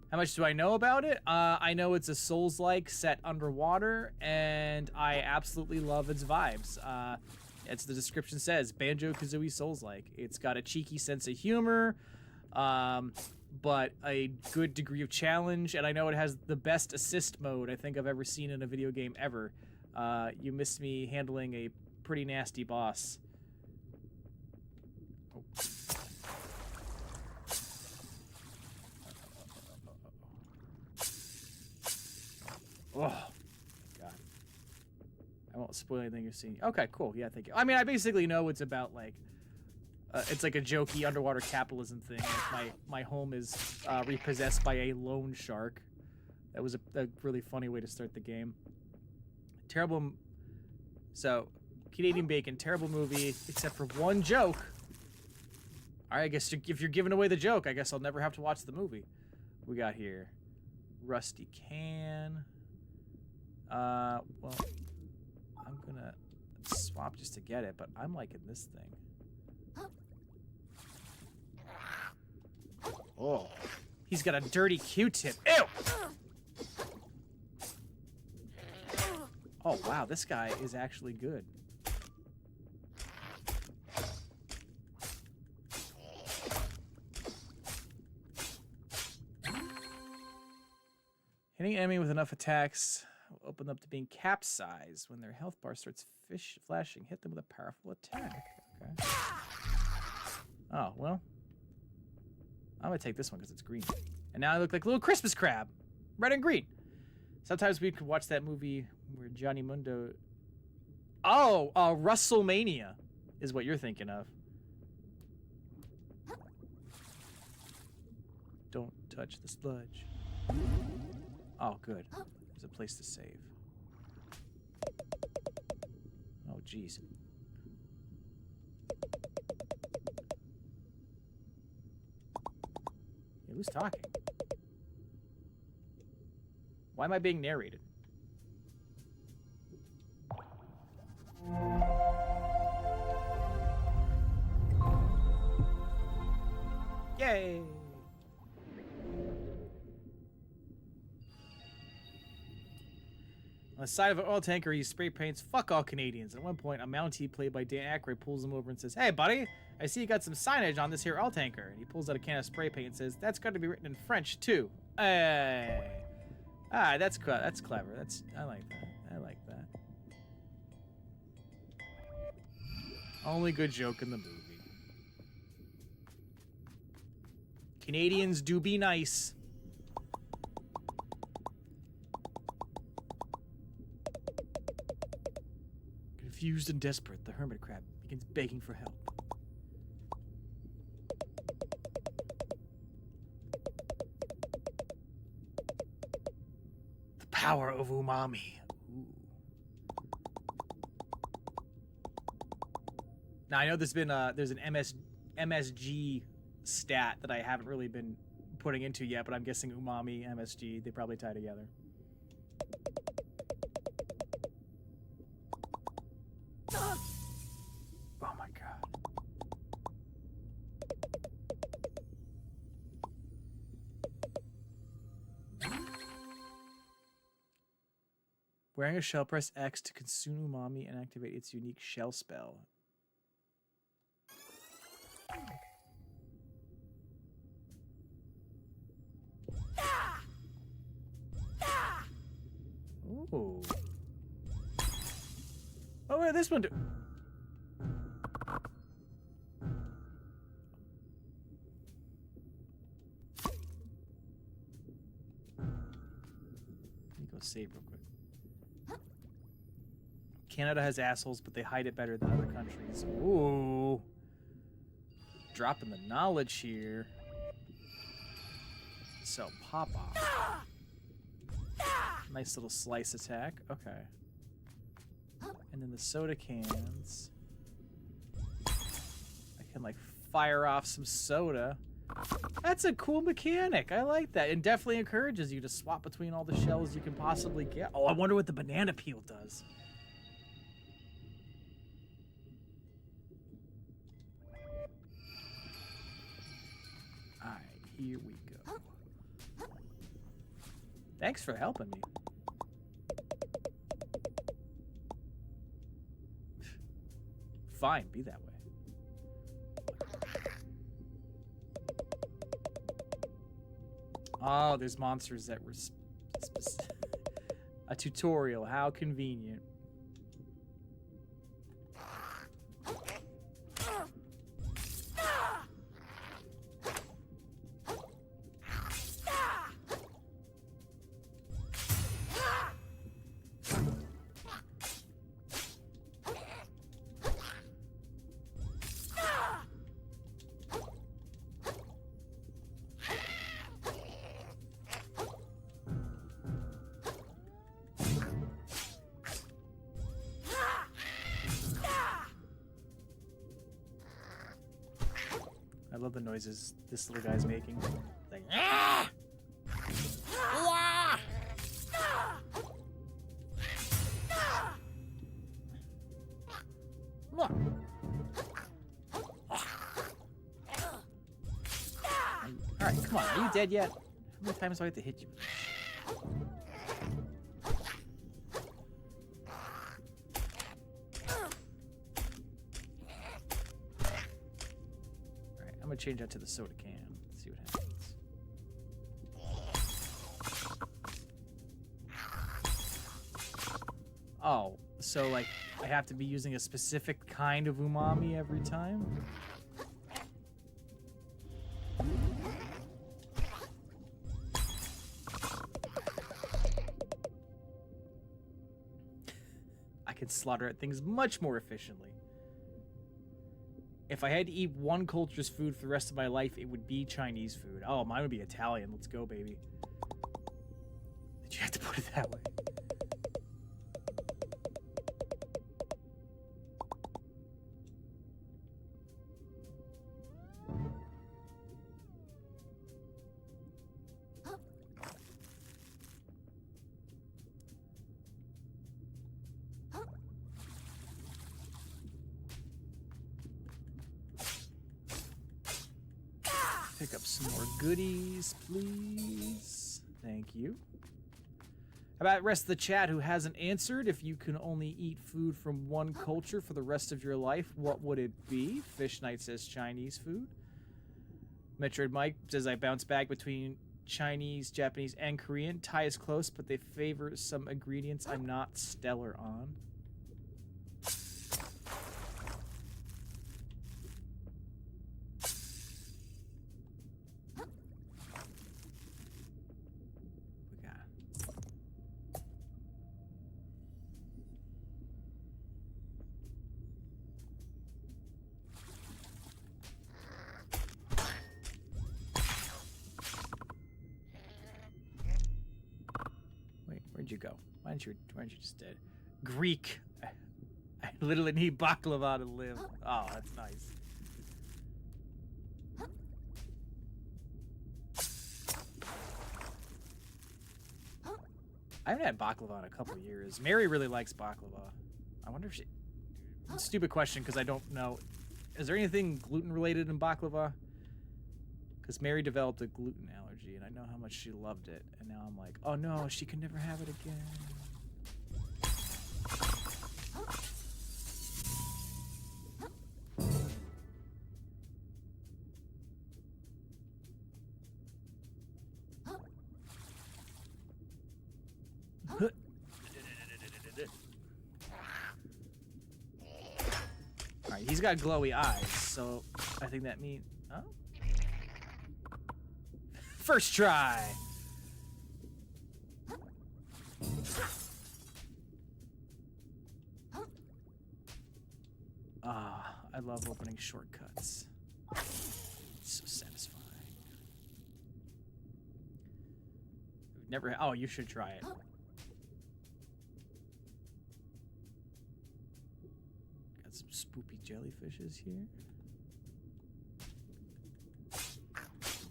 A: How much do I know about it? I know it's a Souls-like set underwater, and I absolutely love its vibes. As the description says, Banjo Kazooie Souls-like. It's got a cheeky sense of humor, but a good degree of challenge, and I know it has the best assist mode I think I've ever seen in a video game ever. You missed me handling a pretty nasty boss. Oh. Oh, God. I won't spoil anything you're seeing. Okay, cool. Yeah, thank you. I mean, I basically know it's about, like, it's like a jokey underwater capitalism thing. Like my home is repossessed by a loan shark. That was a really funny way to start the game. Terrible. So, Canadian Bacon, terrible movie, except for one joke. All right, I guess if you're giving away the joke, I guess I'll never have to watch the movie. What we got here? Rusty can. Well, I'm gonna swap just to get it, but I'm liking this thing. Oh, he's got a dirty Q-tip. Ew! Oh, wow, this guy is actually good. Hitting an enemy with enough attacks will open up to being capsized. When their health bar starts flashing, hit them with a powerful attack. Okay. Oh, well. I'm gonna take this one because it's green. And now I look like a little Christmas crab. Red and green. Sometimes we could watch that movie where Johnny Mundo... Oh, WrestleMania is what you're thinking of. Don't touch the sludge. Oh, good. There's a place to save. Oh, jeez. Yeah, who's talking? Why am I being narrated? Yay! the side of an oil tanker, he spray paints "Fuck all Canadians." At one point, a Mountie played by Dan Aykroyd pulls him over and says, "Hey, buddy, I see you got some signage on this here oil tanker." And he pulls out a can of spray paint and says, "That's got to be written in French too." Hey, that's clever. I like that. I like that. Only good joke in the movie. Canadians do be nice. Confused and desperate, the hermit crab begins begging for help. The power of umami. Ooh. Now I know there's an MSG stat that I haven't really been putting into yet, but I'm guessing umami, MSG, they probably tie together. Oh my god. Wearing a shell, press X to consume umami and activate its unique shell spell. Ooh. Oh, what did this one do? Let me go save real quick. Canada has assholes, but they hide it better than other countries. Ooh. Dropping the knowledge here. So, Papa. Nice little slice attack. Okay. And then the soda cans. I can, like, fire off some soda. That's a cool mechanic. I like that. It definitely encourages you to swap between all the shells you can possibly get. Oh, I wonder what the banana peel does. Alright, here we go. Thanks for helping me. Fine, be that way. Oh, there's monsters that were a tutorial. How convenient. I love the noises this little guy's making. Like, ah! Wah! Look. Alright, come on. Are you dead yet? How many times do I have to hit you? I'm gonna change that to the soda can. See what happens. Oh, so like I have to be using a specific kind of umami every time? I can slaughter at things much more efficiently. If I had to eat one culture's food for the rest of my life, it would be Chinese food. Oh, mine would be Italian. Let's go, baby. Did you have to put it that way? Pick up some more goodies, please. Thank you. About the rest of the chat who hasn't answered, if you can only eat food from one culture for the rest of your life, what would it be? Fish Knight says Chinese food. Metroid Mike says I bounce back between Chinese, Japanese, and Korean. Thai is close, but they favor some ingredients I'm not stellar on. Where'd you go? Why aren't you just dead? Greek. I literally need baklava to live. Oh, that's nice. I haven't had baklava in a couple years. Mary really likes baklava. I wonder if she... Stupid question, because I don't know. Is there anything gluten-related in baklava? Because Mary developed a gluten allergy, and I know how much she loved it. And now I'm like, oh no, she can never have it again. Alright, he's got glowy eyes, so I think that means... Oh? First try! Ah, I love opening shortcuts. It's so satisfying. Never... Oh, you should try it. Got some spoopy jellyfishes here.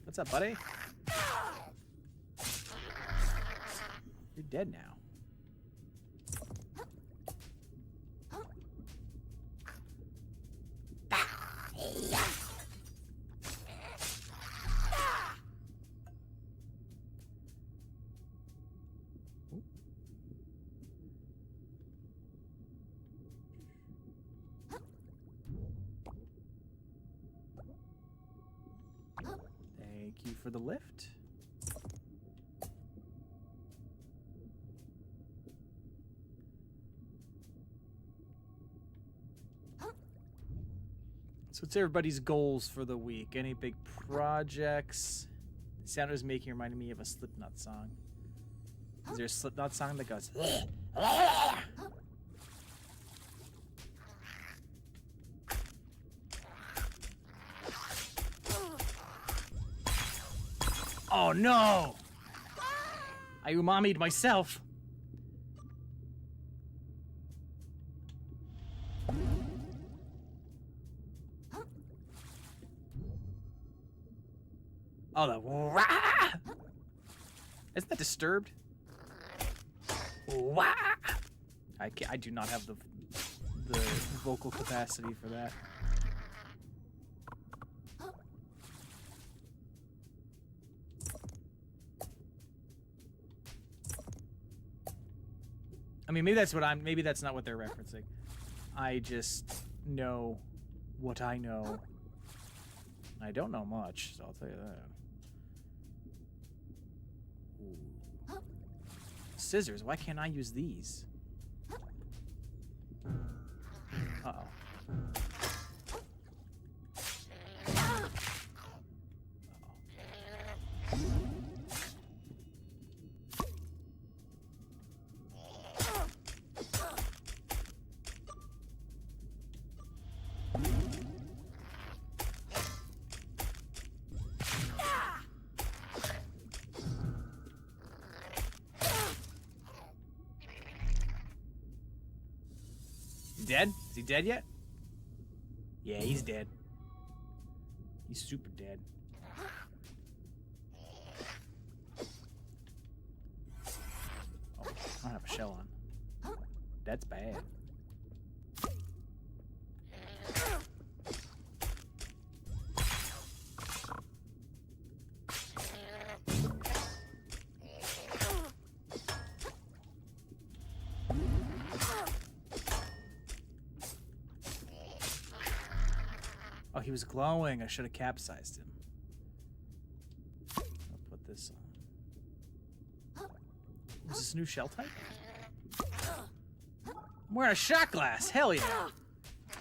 A: What's up, buddy? You're dead now. Thank you for the lift. So what's everybody's goals for the week? Any big projects? The sound was reminding me of a Slipknot song. Is there a Slipknot song that goes... Oh no! I umami'd myself. Oh, the wah! Isn't that disturbed? Wah! I do not have the vocal capacity for that. I mean, maybe that's not what they're referencing. I just know what I know. I don't know much, so I'll tell you that. Ooh. Scissors, why can't I use these? Uh-oh. Dead? Is he dead yet? Yeah, he's dead. He's super dead. Oh, I don't have a shell on. That's bad. he was glowing. I should have capsized him. I'll put this on. Is this a new shell type? I'm wearing a shot glass. Hell yeah.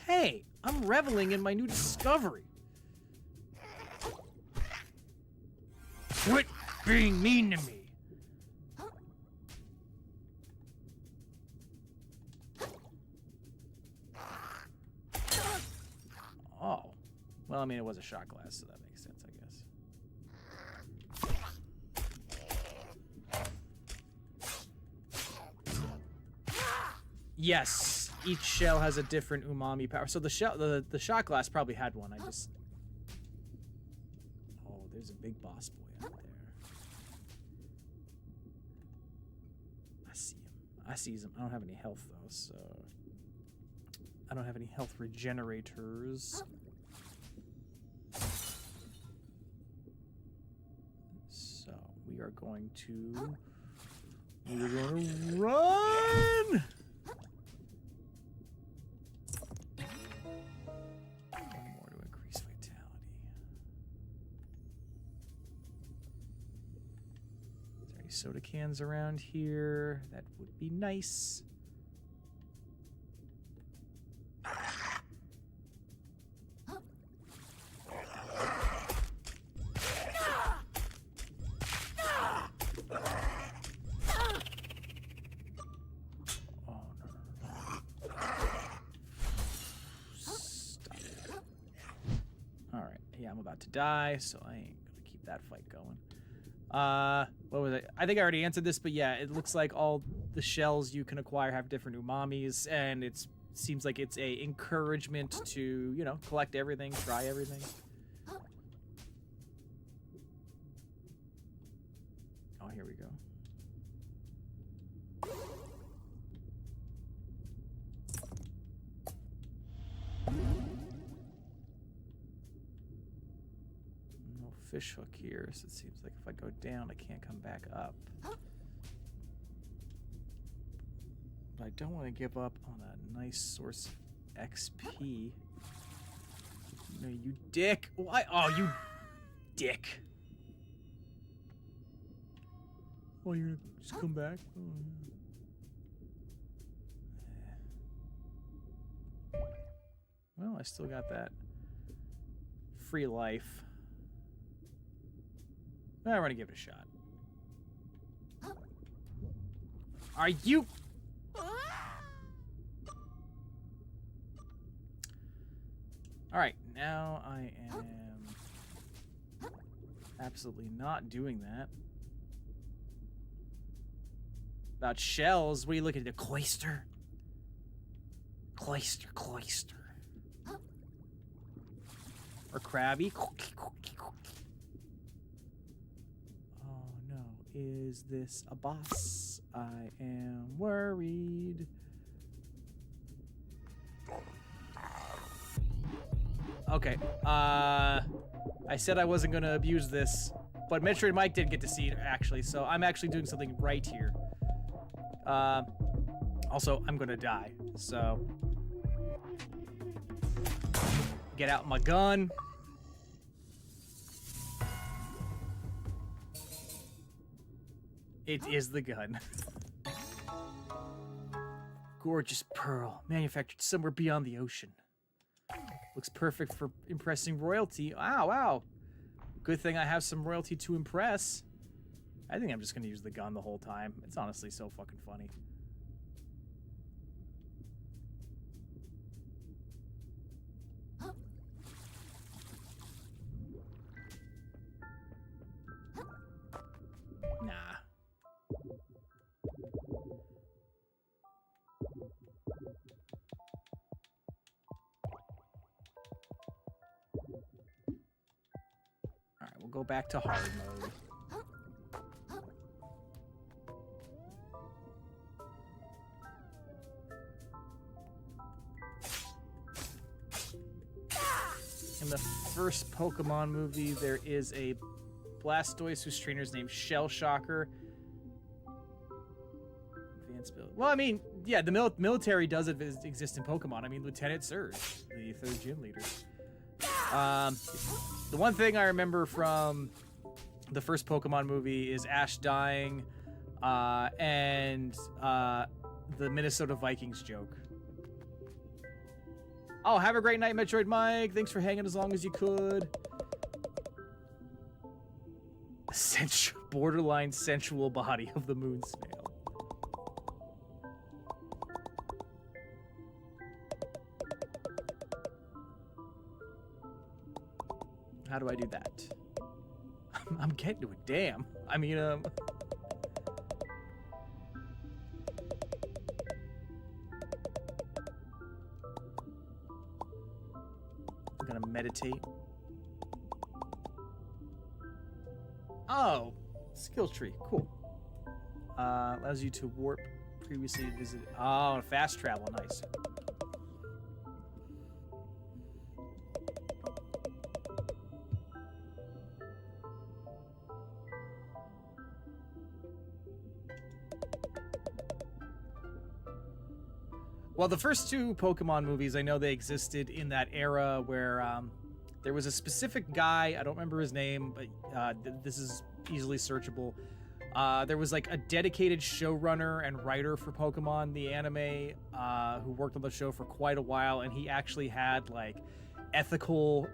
A: Hey, I'm reveling in my new discovery. Quit being mean to me. Oh. Well, I mean, it was a shot glass, so that makes sense, I guess. Yes, each shell has a different umami power. So the shot glass probably had one. I just... Oh, there's a big boss boy out there. I see him. I see him. I don't have any health, though, so... I don't have any health regenerators. So, we are going to... We're going to run! One more to increase vitality. Is there any soda cans around here? That would be nice. To die, so I ain't gonna keep that fight going. What was it? I think I already answered this, but yeah, it looks like all the shells you can acquire have different umamis, and it seems like it's a encouragement to, you know, collect everything, try everything. Oh, here we go. Fish hook here, so it seems like if I go down, I can't come back up. But I don't want to give up on a nice source of XP. No, you dick! Why? Oh, you dick! Oh, you're gonna just come back? Oh. Well, I still got that free life. I want to give it a shot. Are you... Alright, now I am absolutely not doing that. About shells, what are you looking at? The cloister? Cloister. Or crabby? Is this a boss? I am worried. Okay, I said I wasn't gonna abuse this, but Metroid Mike did get to see it, actually, so I'm actually doing something right here. Also, I'm gonna die, so... Get out my gun. It is the gun. Gorgeous pearl, manufactured somewhere beyond the ocean. Looks perfect for impressing royalty. Wow. Good thing I have some royalty to impress. I think I'm just gonna use the gun the whole time. It's honestly so fucking funny. Nah. Alright, we'll go back to hard mode. In the first Pokemon movie, there is a Blastoise whose trainer's named Shell Shocker. Advanced build. Well, I mean, yeah, the military does exist in Pokemon. I mean, Lieutenant Surge, the third gym leader. The one thing I remember from the first Pokemon movie is Ash dying, and the Minnesota Vikings joke. Oh, have a great night, Metroid Mike. Thanks for hanging as long as you could. Borderline sensual body of the moon snail. How do I do that? I'm getting to it. Damn. I mean, I'm gonna meditate. Oh, skill tree. Cool. Allows you to warp previously visited. Oh, fast travel. Nice. Well, the first two Pokemon movies, I know they existed in that era where there was a specific guy, I don't remember his name, but this is easily searchable. There was like a dedicated showrunner and writer for Pokemon, the anime, who worked on the show for quite a while, and he actually had like ethical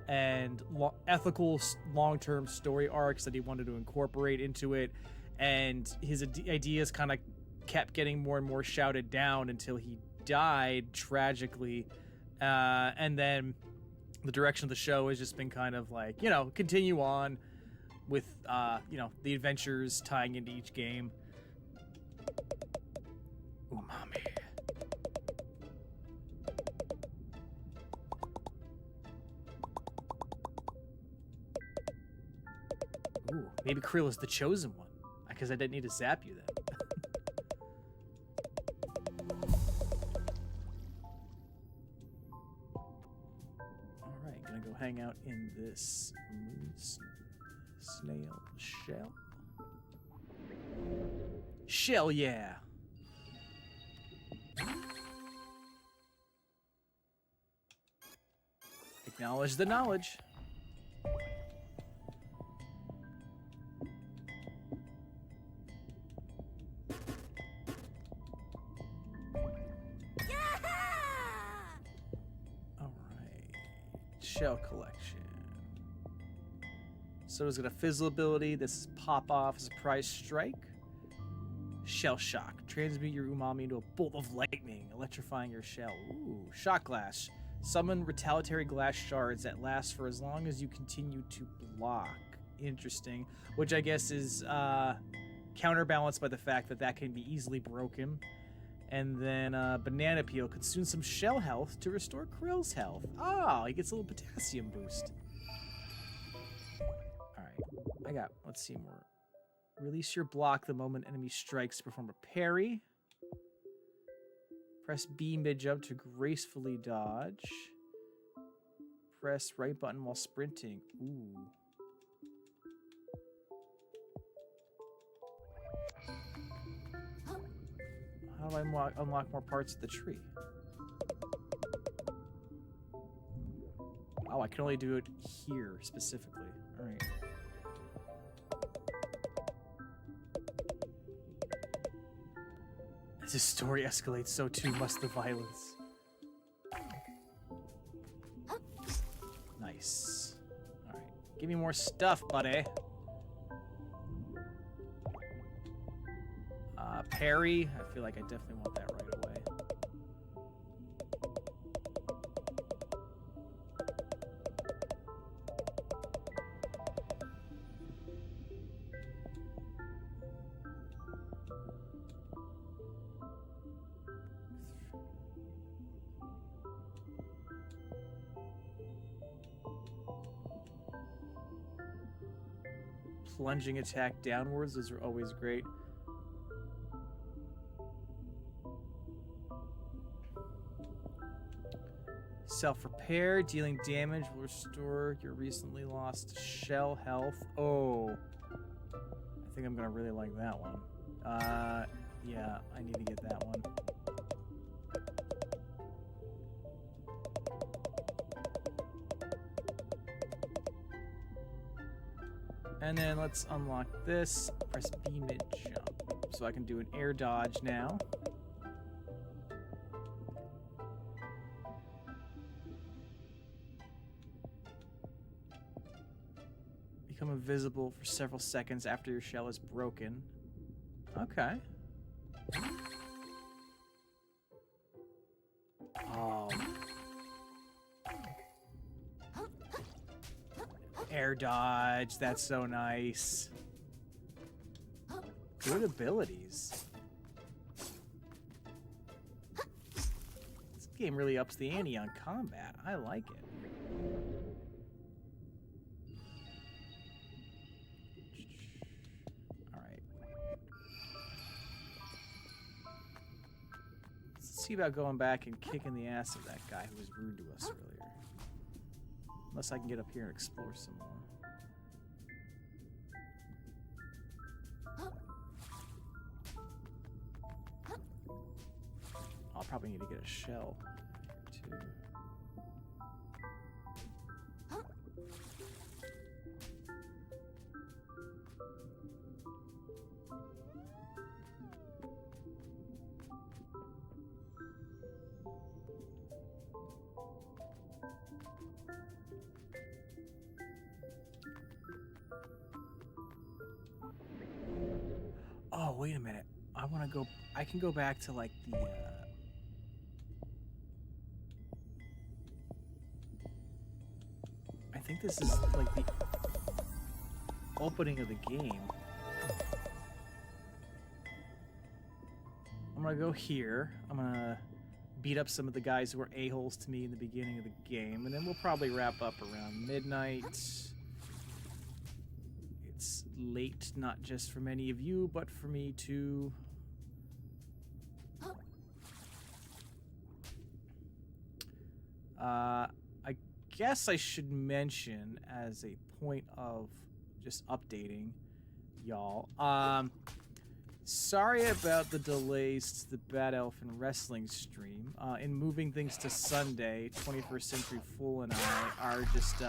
A: long-term story arcs that he wanted to incorporate into it, and his ideas kind of kept getting more and more shouted down until he died tragically, and then the direction of the show has just been kind of like, you know, continue on with you know, the adventures tying into each game. Umami. Ooh, maybe Krill is the chosen one, because I didn't need to zap you then. Hang out in this moon snail shell. Shell, yeah. Acknowledge the knowledge. Shell collection. So it's got a fizzle ability. This is pop off, surprise strike. Shell shock. Transmute your umami into a bolt of lightning, electrifying your shell. Ooh, shot glass. Summon retaliatory glass shards that last for as long as you continue to block. Interesting. Which I guess is counterbalanced by the fact that that can be easily broken. And then Banana Peel. Consume some shell health to restore Krill's health. Oh, he gets a little potassium boost. Alright, let's see more. Release your block the moment enemy strikes to perform a parry. Press B mid-jump to gracefully dodge. Press right button while sprinting. Ooh. How do I unlock more parts of the tree? Oh, I can only do it here specifically. Alright. As the story escalates, so too must the violence. Nice. Alright. Give me more stuff, buddy. Parry. I feel like I definitely want that right away. Plunging attack downwards, those are always great. Self-repair, dealing damage will restore your recently lost shell health. Oh, I think I'm gonna really like that one. Yeah, I need to get that one. And then let's unlock this. Press B mid jump. So I can do an air dodge now. Become invisible for several seconds after your shell is broken. Okay. Oh. Air dodge, that's so nice. Good abilities. This game really ups the ante on combat. I like it. Alright. Let's see about going back and kicking the ass of that guy who was rude to us earlier. Unless I can get up here and explore some more. I'll probably need to get a shell too. Oh, wait a minute. I want to go... I can go back to, like, the, I think this is, like, the opening of the game. I'm going to go here. I'm going to beat up some of the guys who were a-holes to me in the beginning of the game, and then we'll probably wrap up around midnight. It's late, not just for many of you, but for me too. I guess I should mention as a point of just updating y'all. Sorry about the delays to the Bad Elephant Wrestling stream. In moving things to Sunday, 21st Century Fool and I are just,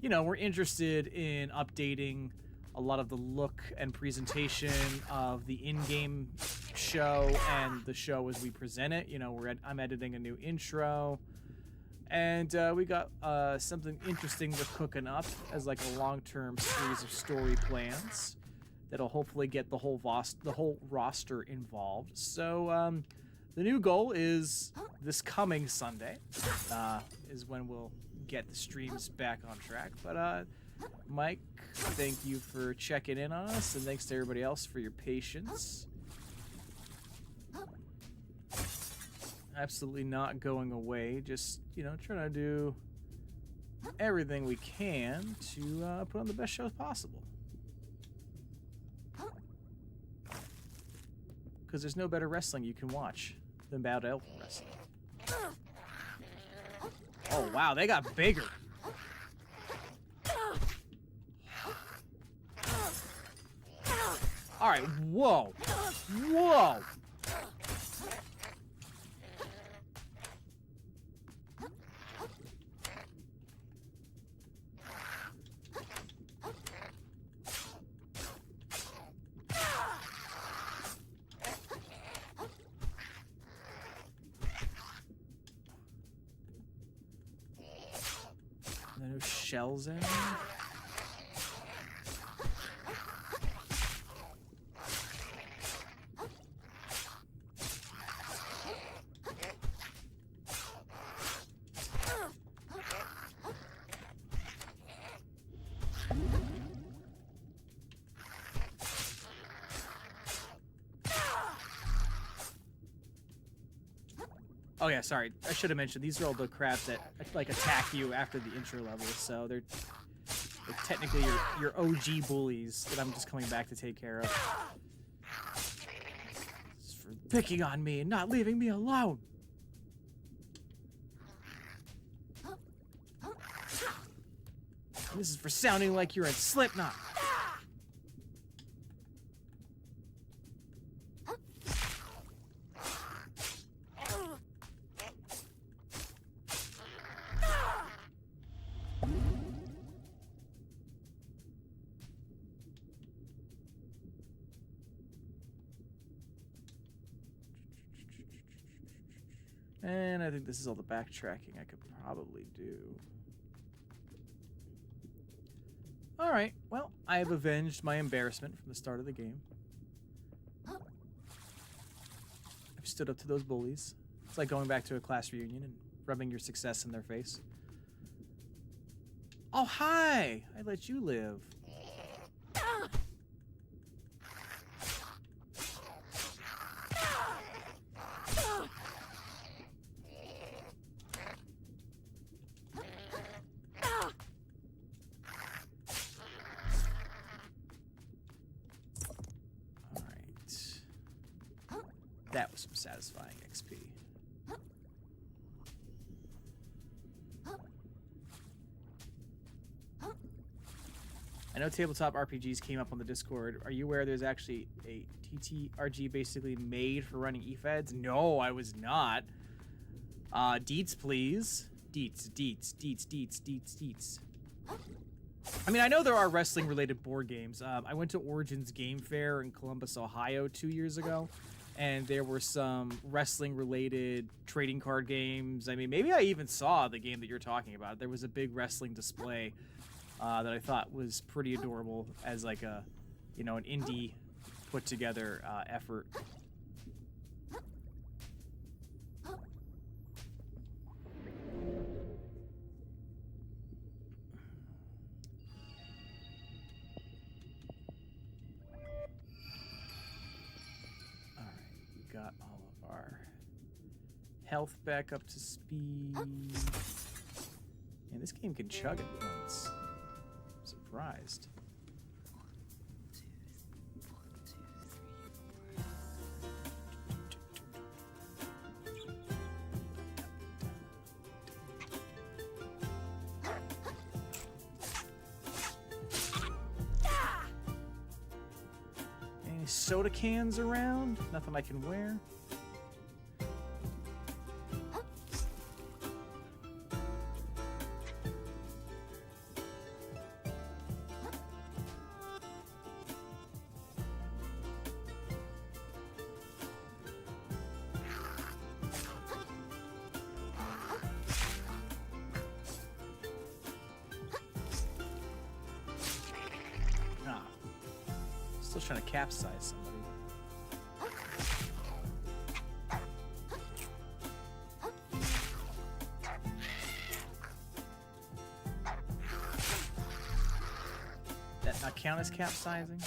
A: you know, we're interested in updating a lot of the look and presentation of the in-game show and the show as we present it. You know, I'm editing a new intro, and we got something interesting we're cooking up as like a long-term series of story plans that'll hopefully get the whole roster involved. So the new goal is this coming Sunday is when we'll get the streams back on track. But Mike, thank you for checking in on us, and thanks to everybody else for your patience. Absolutely not going away, just, you know, trying to do everything we can to put on the best shows possible. Because there's no better wrestling you can watch than Bad Elephant Wrestling. Oh, wow, they got bigger. All right, whoa, whoa. No shells in there? Oh yeah, sorry. I should have mentioned these are all the crabs that like attack you after the intro level, so they're technically your OG bullies that I'm just coming back to take care of. This is for picking on me and not leaving me alone. This is for sounding like you're in Slipknot. And I think this is all the backtracking I could probably do. Alright, well, I have avenged my embarrassment from the start of the game. I've stood up to those bullies. It's like going back to a class reunion and rubbing your success in their face. Oh, hi! I let you live. That was some satisfying XP. I know tabletop RPGs came up on the Discord. Are you aware there's actually a TTRG basically made for running eFeds? No, I was not. Deets, please. Deets. I mean, I know there are wrestling-related board games. I went to Origins Game Fair in Columbus, Ohio 2 years ago, and there were some wrestling-related trading card games. I mean, maybe I even saw the game that you're talking about. There was a big wrestling display that I thought was pretty adorable as like a, you know, an indie put-together effort. Got all of our health back up to speed. And this game can chug at points. I'm surprised. Any soda cans around? Nothing I can wear? Still trying to capsize somebody. That not count as capsizing?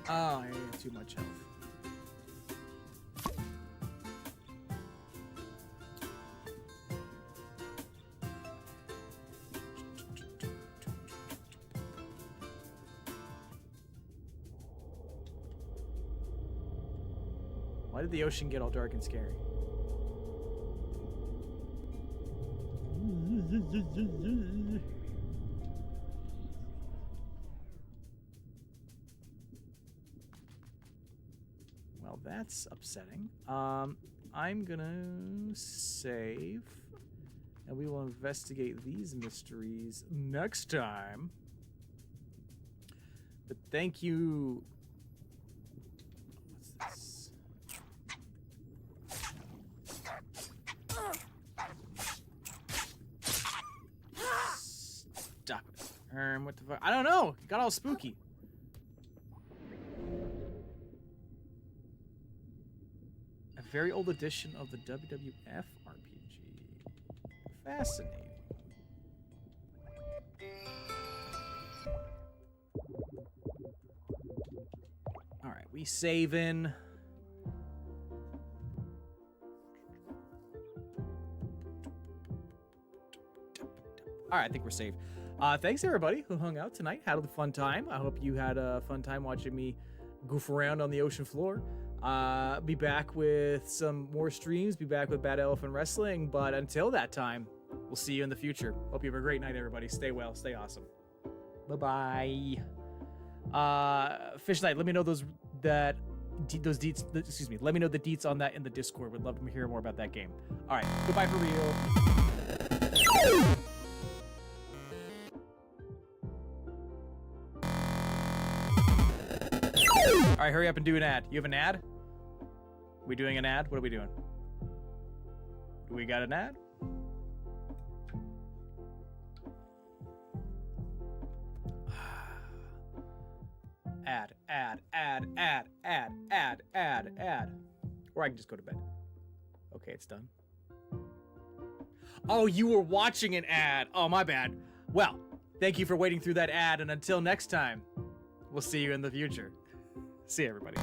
A: Oh, I ate too much health. Why did the ocean get all dark and scary? Well, that's upsetting. I'm gonna save, and we will investigate these mysteries next time. But thank you. What's this? Stop it. What the fuck? I don't know. It got all spooky. A very old edition of the WWF RPG. Fascinating. Alright, we saving. Alright, I think we're safe. Thanks everybody who hung out tonight. Had a fun time. I hope you had a fun time watching me goof around on the ocean floor. Be back with some more streams. Be back with Bad Elephant Wrestling. But until that time, we'll see you in the future. Hope you have a great night, everybody. Stay well. Stay awesome. Bye-bye. Fish Knight, let me know those deets. Excuse me. Let me know the deets on that in the Discord. Would love to hear more about that game. All right. Goodbye for real. All right, hurry up and do an ad. You have an ad? We doing an ad? What are we doing? Do we got an ad? Ad. Or I can just go to bed. Okay, it's done. Oh, you were watching an ad. Oh, my bad. Well, thank you for waiting through that ad, and until next time, we'll see you in the future. See you, everybody.